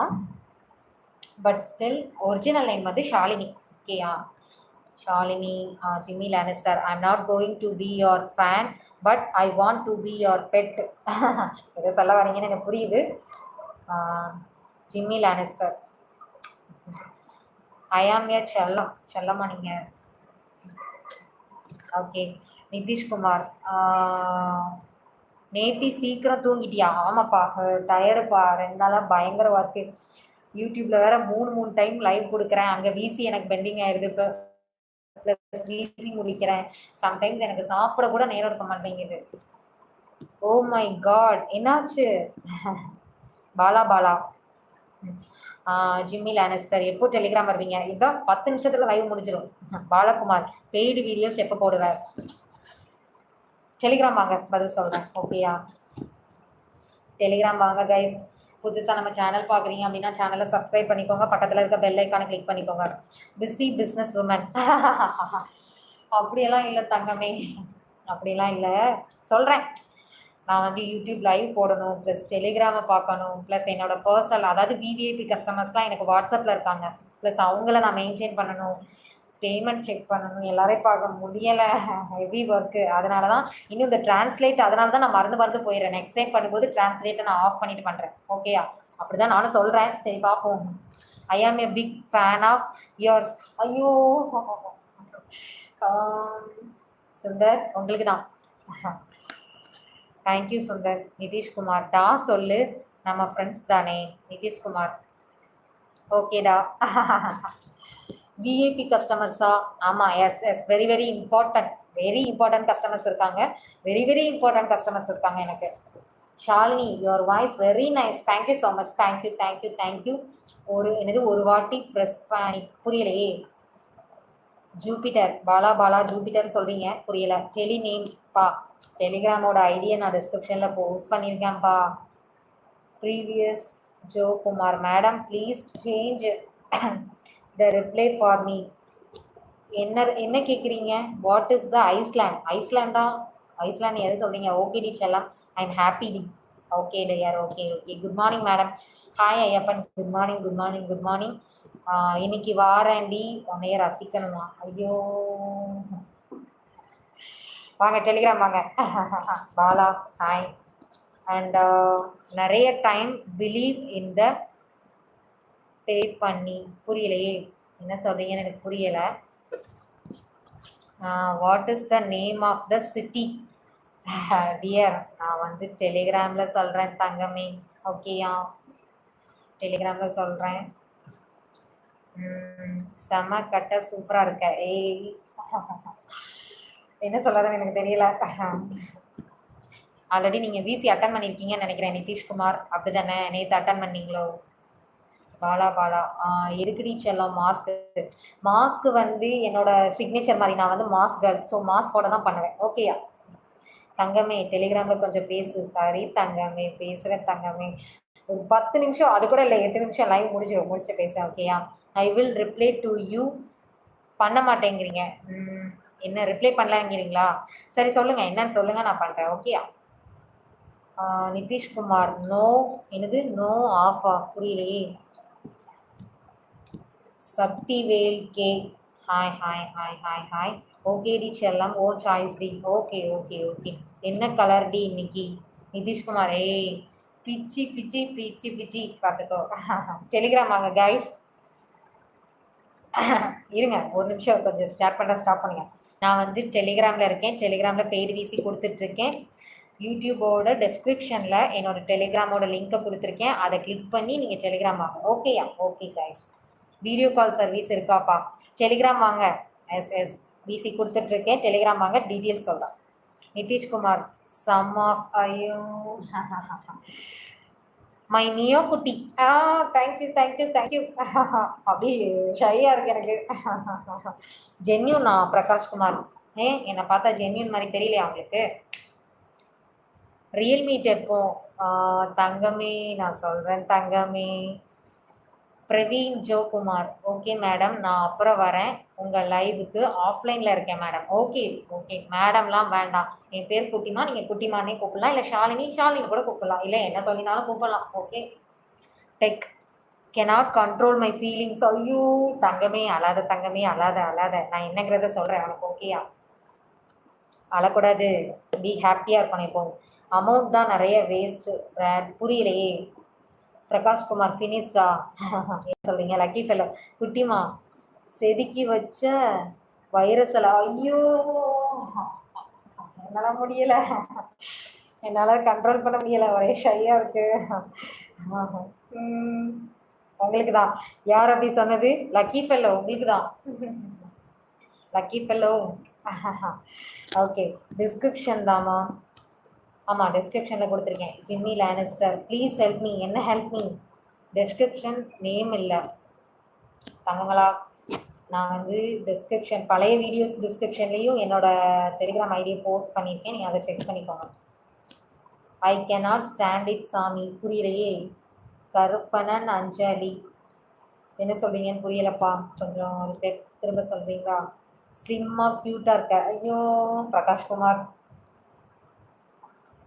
பட் ஸ்டில் ஒரிஜினல் நேம் வந்து ஷாலினி. ஓகேயா? Shalini. Jimmy Lannister, I am not going to be your fan, but I want to be your pet. எதை சொல்ல வரீங்கன்னு எனக்கு புரியுது. ஜிம்மி லானிஸ்டர், ஐ ஆம் ஏ செல்லம்மா நீங்கள். ஓகே, நிதிஷ்குமார், நேத்தி சீக்கிரம் தூங்கிட்டியா? ஆமாப்பா, டயர்டுப்பா, 2 நாளாக பயங்கர ஒர்க்கு. யூடியூப்பில் வேறு 3 டைம் லைவ் கொடுக்குறேன், அங்கே விசி எனக்கு பெண்டிங் ஆயிடுது. இப்போ ப்ளஸ் விசி முடிக்கிறேன். சம்டைம்ஸ் எனக்கு சாப்பிட கூட நேரம் இருக்க மாட்டேங்குது. ஓ மை காட், என்னாச்சு? பாலா, ஜிம்மி லானிஸ்டர், எப்போ டெலிகிராம் வருவீங்க? இதுதான் 10 நிமிஷத்துல லைவ் முடிஞ்சிடும். பாலகுமார், பெய்டு வீடியோஸ் எப்போ போடுவேன்? டெலிகிராம் வாங்க, பதில் சொல்கிறேன். ஓகேயா? டெலிகிராம் வாங்க கைஸ். புதுசாக நம்ம சேனல் பார்க்குறீங்க அப்படின்னா சேனலை சப்ஸ்கிரைப் பண்ணிக்கோங்க, பக்கத்தில் இருக்க பெல் ஐக்கானை கிளிக் பண்ணிக்கோங்க. Busy business woman. அப்படியெல்லாம் இல்லை தங்கமே, அப்படிலாம் இல்லை. சொல்கிறேன், நான் வந்து யூடியூப் லைவ் போடணும், ப்ளஸ் டெலிகிராமை பார்க்கணும், ப்ளஸ் என்னோட பர்சனல், அதாவது விவிஐபி கஸ்டமர்ஸ்லாம் எனக்கு வாட்ஸ்அப்பில் இருக்காங்க, ப்ளஸ் அவங்கள நான் மெயின்டைன் பண்ணணும். பேமெண்ட் செக் பண்ணணும், எல்லாரையும் பார்க்க முடியலை, ஹெவி ஒர்க்கு. அதனால தான் இன்னும் இந்த டிரான்ஸ்லேட் அதனால தான் நான் மறந்து மறந்து போயிடுறேன். நெக்ஸ்ட் டைம் பண்ணும்போது டிரான்ஸ்லேட்டை நான் ஆஃப் பண்ணிட்டு பண்ணுறேன். ஓகேயா? அப்படி தான் நானும் சொல்கிறேன். சரி பார்ப்போம். ஐ ஆம் ஏ பிக் ஃபேன் ஆஃப் யோர்ஸ். ஐயோ சுந்தர் உங்களுக்கு தான். தேங்க்யூ சுந்தர். நிதிஷ்குமார் டா சொல்லு, நம்ம ஃப்ரெண்ட்ஸ் தானே. நிதிஷ்குமார் ஓகேடா. விஐபி கஸ்டமர்ஸா? ஆமாம், yes yes, very very important, very important customers இருக்காங்க. வெரி வெரி இம்பார்ட்டன்ட் கஸ்டமர்ஸ் இருக்காங்க எனக்கு. Shalini your voice very nice. Thank you so much. Thank you thank you thank you. ஒரு வாட்டி ப்ரெஸ் பண்ணி புரியலையே. ஜூபிட்டர் பாலா பாலா ஜூபிட்டர்னு சொல்கிறீங்க, புரியலை. டெலி நேம் பா. டெலிகிராமோட ஐடியை நான் டிஸ்கிரிப்ஷனில் போஸ்ட் பண்ணியிருக்கேன்ப்பா. Previous Jo Kumar madam please change the reply for me. என்ன கேட்குறீங்க? What is the Iceland? ஐஸ்லேண்டா? ஐஸ்லேண்ட் எது சொல்கிறீங்க? ஓகே டி செல்லாம், ஐ எம் ஹாப்பி டி. Okay dear, okay okay. Good morning madam. Hi Ayyappan, good morning good morning good morning. இன்னைக்கு வாரேன்டி, உன்னைய ரசிக்கணுமா? ஐயோ வாங்க டெலிகிராம் வாங்க. பாலா ஹாய். அண்ட் நிறைய time believe in the pay பண்ணி. புரியலையே என்ன சொல்கிறீங்கன்னு எனக்கு புரியலை. What is the name of the city? Dear நான் வந்து டெலிகிராமில் சொல்கிறேன் தங்கமே. ஓகேயா? டெலிகிராமில் சொல்கிறேன். செம கட்ட சூப்பராக இருக்க. ஏய் என்ன சொல்கிறதுன்னு எனக்கு தெரியல. ஆல்ரெடி நீங்கள் விசி அட்டன் பண்ணியிருக்கீங்கன்னு நினைக்கிறேன் நிதிஷ்குமார், அப்படி தானே? நேற்று அட்டன் பண்ணீங்களோ? பாலா பாலா இருக்குடி செல்லம். மாஸ்க்கு வந்து என்னோட சிக்னேச்சர் மாதிரி. நான் வந்து மாஸ்க் கேர்ள், ஸோ மாஸ்க் போட தான் பண்ணுவேன். ஓகேயா? தங்கமே டெலிகிராமில் கொஞ்சம் பேசு. சாரி தங்கமே, பேசுகிறேன் தங்கமே. ஒரு 10 நிமிஷம், அது கூட இல்லை, 8 நிமிஷம் லைவ் முடிச்சு பேசுகிறேன். ஓகேயா? I will reply to you. பண்ண மாட்டேங்கிறீங்க. என்ன ரிப்ளை பண்ணலாங்கிறீங்களா? சரி சொல்லுங்கள், என்னன்னு சொல்லுங்கள், நான் பண்ணுறேன். ஓகேயா? நிதிஷ்குமார் நோ. என்னது நோ ஆஃபா? புரியலையே. Sakthivel K hi hi hi hi hi. Okay டி செல்லம், ஓ சாய்ஸ் டி. Okay okay okay. என்ன கலர் டி இன்னைக்கு? நிதிஷ்குமார் ஏய் பிச்சி பிச்சி பிச்சி பிச்சி பார்த்துக்கோ. டெலிகிராம் வாங்க கைஸ். இருங்க ஒரு நிமிஷம், கொஞ்சம் ஸ்டார்ட் பண்ணுங்க. நான் வந்து டெலிகிராமில் இருக்கேன். டெலிகிராமில் பெய்டு விசி கொடுத்துட்ருக்கேன். யூடியூபோட டெஸ்கிரிப்ஷனில் என்னோட டெலிகிராமோட லிங்க்கை கொடுத்துருக்கேன். அதை கிளிக் பண்ணி நீங்கள் டெலிகிராம் வாங்க. ஓகேயா? Okay guys. Video call service இருக்காப்பா? டெலிகிராம் வாங்க. எஸ் எஸ், விசி கொடுத்துட்ருக்கேன். டெலிகிராம் வாங்க, டீட்டெயில்ஸ் சொல்கிறேன். நிதிஷ்குமார் சம் ஆஃப் ஐயோ மை நியோ குட்டி. Thank you thank you thank you. அப்படி ஷையாக இருக்கு எனக்கு. ஜென்யூனா பிரகாஷ்குமார்? என்னை பார்த்தா ஜென்யூன் மாதிரி தெரியலையா உங்களுக்கு? ரியல்மி எப்போ? தங்கமே நான் சொல்கிறேன் தங்கமே. பிரவீன் ஜோகுமார் ஓகே மேடம், நான் அப்புறம் வரேன் உங்கள் லைவுக்கு. ஆஃப்லைனில் இருக்கேன் மேடம். ஓகே ஓகே மேடம்லாம் வேண்டாம், என் பேர் குட்டிமா, நீங்கள் குட்டிமானே கூப்பிடலாம், இல்லை ஷாலினி கூட கூப்பிடலாம், இல்லை என்ன சொல்லினாலும் கூப்பிடலாம். Okay. Tech cannot control my feelings. ஐயோ தங்கமே அழாத, தங்கமே அழாத. நான் என்னங்கிறத சொல்கிறேன் உனக்கு. ஓகேயா? அழக்கூடாது, பி ஹாப்பியாக இருக்கணும். இப்போ அமௌண்ட் தான் நிறைய வேஸ்ட்டு. புரியலையே. பிரகாஷ்குமார் ஃபினிஷ்டா? என்ன சொல்கிறீங்க? லக்கி ஃபெல்லோ குட்டிமா செதுக்கி வச்ச வைரஸில். ஐயோ என்னால் முடியலை, என்னால் கண்ட்ரோல் பண்ண முடியலை, ஒரே ஷையாக இருக்குது. உங்களுக்கு தான். யார் அப்படி சொன்னது? லக்கி ஃபெல்லோ உங்களுக்கு தான். Lucky fellow. ஓகே டிஸ்கிரிப்ஷன் தாம்மா. ஆமாம் டிஸ்கிரிப்ஷனில் கொடுத்துருக்கேன். Jimmy Lannister please help me. என்ன ஹெல்ப் மீ? டிஸ்கிரிப்ஷன் நேம் இல்லை தங்கங்களா. நான் வந்து டிஸ்கிரிப்ஷன் பழைய வீடியோஸ் டிஸ்கிரிப்ஷன்லேயும் என்னோடய டெலிகிராம் ஐடியை போஸ்ட் பண்ணியிருக்கேன், நீங்கள் அதை செக் பண்ணிக்கோங்க. ஐ கேனாட் ஸ்டாண்ட் இட் சாமி. புரியலையே. கருப்பணன் அஞ்சலி என்ன சொல்கிறீங்கன்னு புரியலப்பா, கொஞ்சம் திரும்ப சொல்கிறீங்களா? ஸ்லிம்மாக க்யூட்டாக இருக்க. ஐயோ பிரகாஷ்குமார்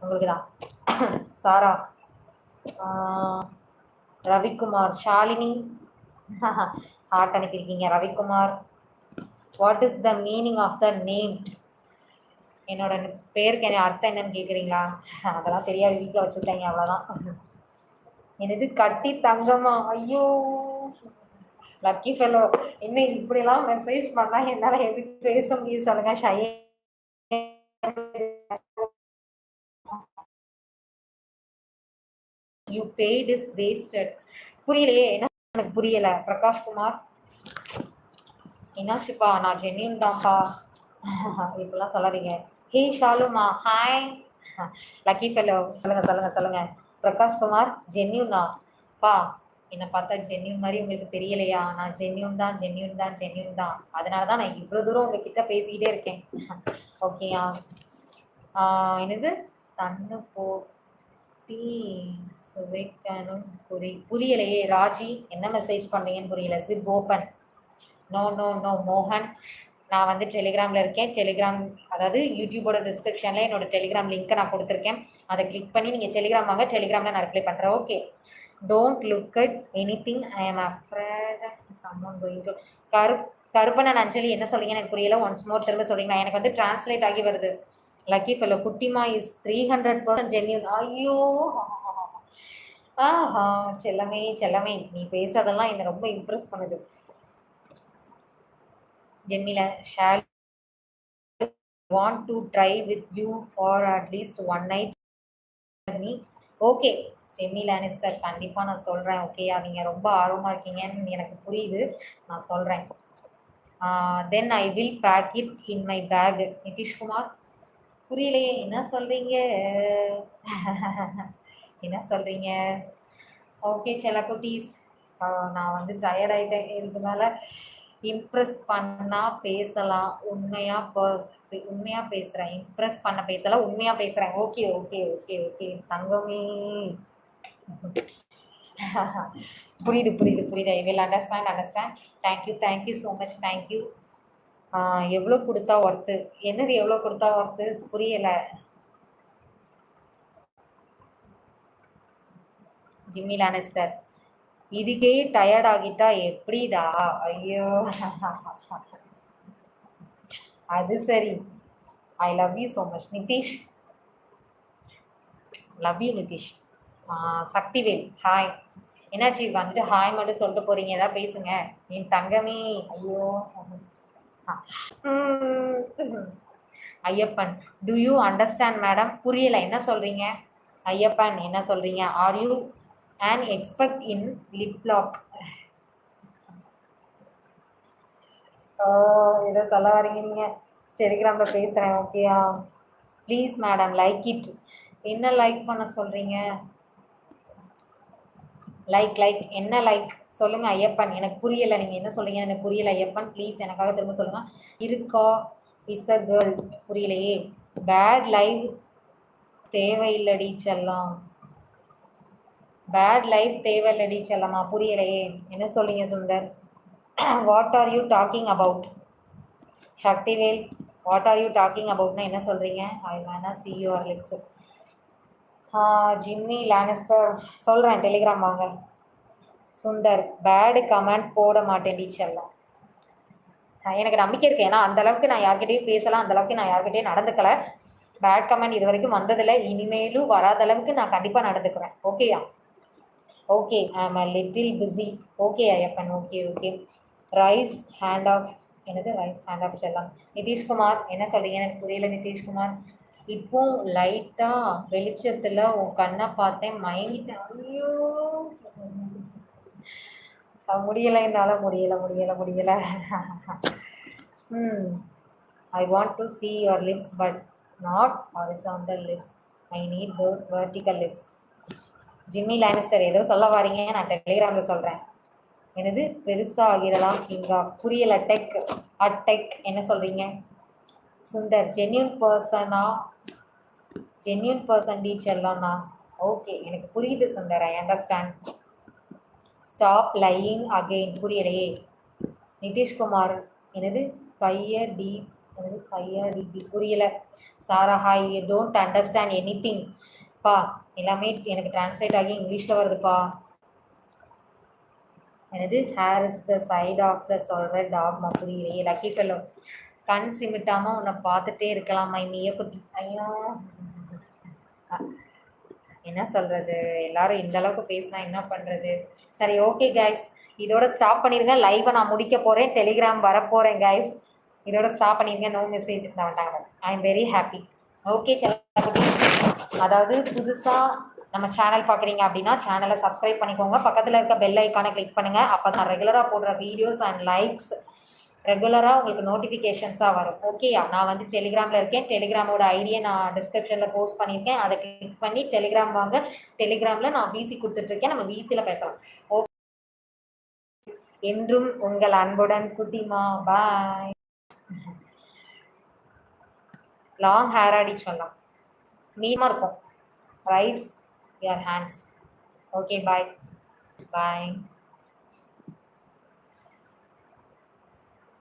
உங்களுக்கு தான். சாரா ரவிக்குமார் ஷாலினி ஹார்ட் அனுப்பியிருக்கீங்க. Ravikumar what is the meaning of the name? என்னோட பேருக்கு என்ன அர்த்தம் என்னன்னு கேட்குறீங்களா? அதெல்லாம் தெரியாது, வீட்டில் வச்சுருக்காங்க, அவ்வளோதான். என்னது கட்டி தங்கமா? ஐயோ, லக்கி ஃபெலோ. இன்னும் இப்படிலாம் மெசேஜ் பண்ணால் என்னால் எப்படி பேச முடியும் சொல்லுங்க? Shy. You paid is wasted. புரியலையே, என்ன எனக்கு புரியலை பிரகாஷ்குமார். என்னாச்சுப்பா? நான் ஜென்யூன் தான்ப்பா. இப்பெல்லாம் சொல்லாதீங்க. ஹே ஷாலுமா, ஹாய். Lucky fellow. சொல்லுங்க. பிரகாஷ்குமார் ஜென்யூனா? பா, என்னை பார்த்தா ஜென்யூன் மாதிரி உங்களுக்கு தெரியலையா? நான் ஜென்யூன் தான். அதனால தான் நான் இவ்வளோ தூரம் உங்ககிட்ட பேசிக்கிட்டே இருக்கேன். ஓகேயா? என்னது தன்னு போட்டி சுவைக்கணும் புரியலையே. ராஜி, என்ன மெசேஜ் பண்ணீங்கன்னு புரியல. Chip open. நோ மோகன். நான் வந்து டெலிகிராமில் இருக்கேன். டெலிகிராம், அதாவது யூடியூபோட டிஸ்கிரிப்ஷனில் என்னோட டெலிகிராம் லிங்க்கை நான் கொடுத்துருக்கேன். அதை கிளிக் பண்ணி நீங்கள் டெலிகிராம் வாங்க. டெலிகிராமில் நான் ரிப்ளை பண்ணுறேன். Okay. Don't look at anything. I am afraid someone going to. Karuppannan Anjali, என்ன சொல்றீங்கன்னு எனக்கு புரியல. ஒன்ஸ் மோர் திரும்ப சொல்றீங்களா? எனக்கு வந்து டிரான்ஸ்லேட் ஆகி வருது. லக்கி ஃபெலோ, குட்டிமா இஸ் 300% ஜென்யூன். ஐயோ, ஆஹா, செல்லமே, நீ பேசுறதெல்லாம் என்னை ரொம்ப இம்ப்ரெஸ் பண்ணுது. Jamila, shall want to try with you for at least one night. Okay Jamie Lannister, கண்டிப்பாக நான் சொல்கிறேன். ஓகேயா? நீங்கள் ரொம்ப ஆர்வமாக இருக்கீங்கன்னு எனக்கு புரியுது, நான் சொல்கிறேன். Then I will pack it in my bag. Nitishkumar, புரியலையே, என்ன சொல்கிறீங்க? ஓகே செல்லக்குட்டீஸ், நான் வந்து டயர்ட் ஆகிட்டேன். இதுக்கு மேலே இம்ப்ரெஸ் பண்ணால் பேசலாம். உண்மையாக பேசுகிறேன். இம்ப்ரெஸ் பண்ண பேசலாம், உண்மையாக பேசுகிறேன். ஓகே தங்கமே. புரியுது. I will understand. Thank you so much. Thank you. எவ்வளோ கொடுத்தா ஒர்த்து? என்னது எவ்வளோ கொடுத்தா ஒர்த்து? புரியலை. ஜிம்மி லானிஸ்டர், இதுக்கே டயர்ட் ஆகிட்டா எப்படிடா? ஐயோ, அது சரி. ஐ love you so much Nitish. Love you Nitish. Sakthivel, hi. என்னாச்சு வந்துட்டு ஹாய் மட்டும் சொல்லிட்டு போறீங்க? ஏதாவது பேசுங்க என் தங்கமே. ஐயோ. Ayyappan, do you understand madam? புரியலை, என்ன சொல்றீங்க? ஐயப்பன், என்ன சொல்றீங்க? Are you and expect in lip lock? ஏதோ சொல்ல வரீங்க நீங்கள். டெலிகிராமில் பேசுகிறேன். ஓகேயா? Please madam like it. என்ன லைக் பண்ண சொல்கிறீங்க? லைக் என்ன லைக் சொல்லுங்கள் ஐயப்பன். எனக்கு புரியலை, நீங்கள் என்ன சொல்கிறீங்க எனக்கு புரியலை ஐயப்பன். ப்ளீஸ் எனக்காக திரும்ப சொல்லுங்கள். இருக்கா இஸ் அ கேர்ள். புரியலையே. பேட் லைவ் தேவையில்லடி செல்லாம். பேட் லைஃப் தேவையில்லடி செல்லமா? புரியலையே, என்ன சொல்றீங்க Sundar? What are you talking about? Sakthivel, what are you talking அபவுட்னா என்ன சொல்றீங்க? I wanna see your lips. Jimmy Lannister, சொல்கிறேன் டெலிகிராம் வாங்க. சுந்தர், பேடு கமெண்ட் போட மாட்டேன் டீச்சர்லாம். எனக்கு நம்பிக்கை இருக்கு, ஏன்னா அந்த அளவுக்கு நான் யார்கிட்டையும் பேசலாம், அந்த அளவுக்கு நான் யார்கிட்டையும் நடந்துக்கல. பேட் கமெண்ட் இது வரைக்கும் வந்ததில்லை, இனிமேலும் வராத அளவுக்கு நான் கண்டிப்பாக நடந்துக்குவேன். ஓகேயா? Okay, I am a little busy. Okay Ayyappan, okay. Raise hand off. என்னது ரைஸ் ஹேண்ட் ஆஃப் செல்லாம்? நிதிஷ்குமார், என்ன சொல்றீங்க எனக்கு புரியல நிதிஷ்குமார். இப்போ லைட்டா வெளிச்சத்துல உன் கண்ணை பார்த்தேன், மயங்கிட்டேன். ஐயோ, முடியலை என்னால, முடியல. ஐ want to see your lips but not horizontal lips. I need those vertical lips. Jimmy Lannister, ஏதோ சொல்ல வாரீங்க, நான் டெலிகிராமில் சொல்கிறேன். என்னது பெருசாக ஆகிடலாம் கிங்கா? புரியல. டெக் என்ன சொல்கிறீங்க? சுந்தர், ஜென்யூன் பர்சன் டீச்சர்லாம்ண்ணா. ஓகே, எனக்கு புரியுது Sundar, I understand. Stop lying again. புரியலையே. நிதிஷ்குமார், என்னது கையடி? புரியல. Sara, hi. Don't understand anything. பா, எல்லாமே எனக்கு டிரான்ஸ்லேட் ஆகி இங்கிலீஷில் வருதுப்பா. எனது hair is the side of the சொல்கிற டாக்மா புரியலையே லக்கி ஃபெல்லோ. கண் சிமிட்டாமல் உன்னை பார்த்துட்டே இருக்கலாம் மை மிய குட்டி. ஐயோ என்ன சொல்கிறது, எல்லாரும் இந்த அளவுக்கு பேசினா என்ன பண்ணுறது. சரி ஓகே கைஸ், இதோட ஸ்டாப் பண்ணிடுங்க. லைவை நான் முடிக்க போகிறேன், டெலிகிராம் வரப்போகிறேன் கைஸ். இதோட ஸ்டாப் பண்ணிடுங்க. நோ மெசேஜ் தான் வந்தாங்க. ஐ எம் வெரி ஹாப்பி. ஓகே செல்லக்குட்டி, அதாவது புதுசாக நம்ம சேனல் பார்க்குறீங்க அப்படின்னா சேனலை சப்ஸ்கிரைப் பண்ணிக்கோங்க. பக்கத்தில் இருக்க பெல் ஐக்கானை கிளிக் பண்ணுங்கள். அப்போ நான் ரெகுலராக போடுற வீடியோஸ் அண்ட் லைக்ஸ் ரெகுலராக உங்களுக்கு நோட்டிஃபிகேஷன்ஸாக வரும். ஓகேயா, நான் வந்து டெலிகிராமில் இருக்கேன். டெலிகிராமோட ஐடியை நான் டிஸ்கிரிப்ஷனில் போஸ்ட் பண்ணியிருக்கேன். அதை கிளிக் பண்ணி டெலிகிராம் வாங்க. டெலிகிராமில் நான் விசி கொடுத்துட்ருக்கேன். நம்ம விசியில் பேசலாம். ஓகே, என்றும் உங்கள் அன்புடன் குட்டிமா. பாய். லாங் ஹேர் ஆடி சொல்லலாம், நீளமாக இருக்கும். Rice your hands. Okay bye bye.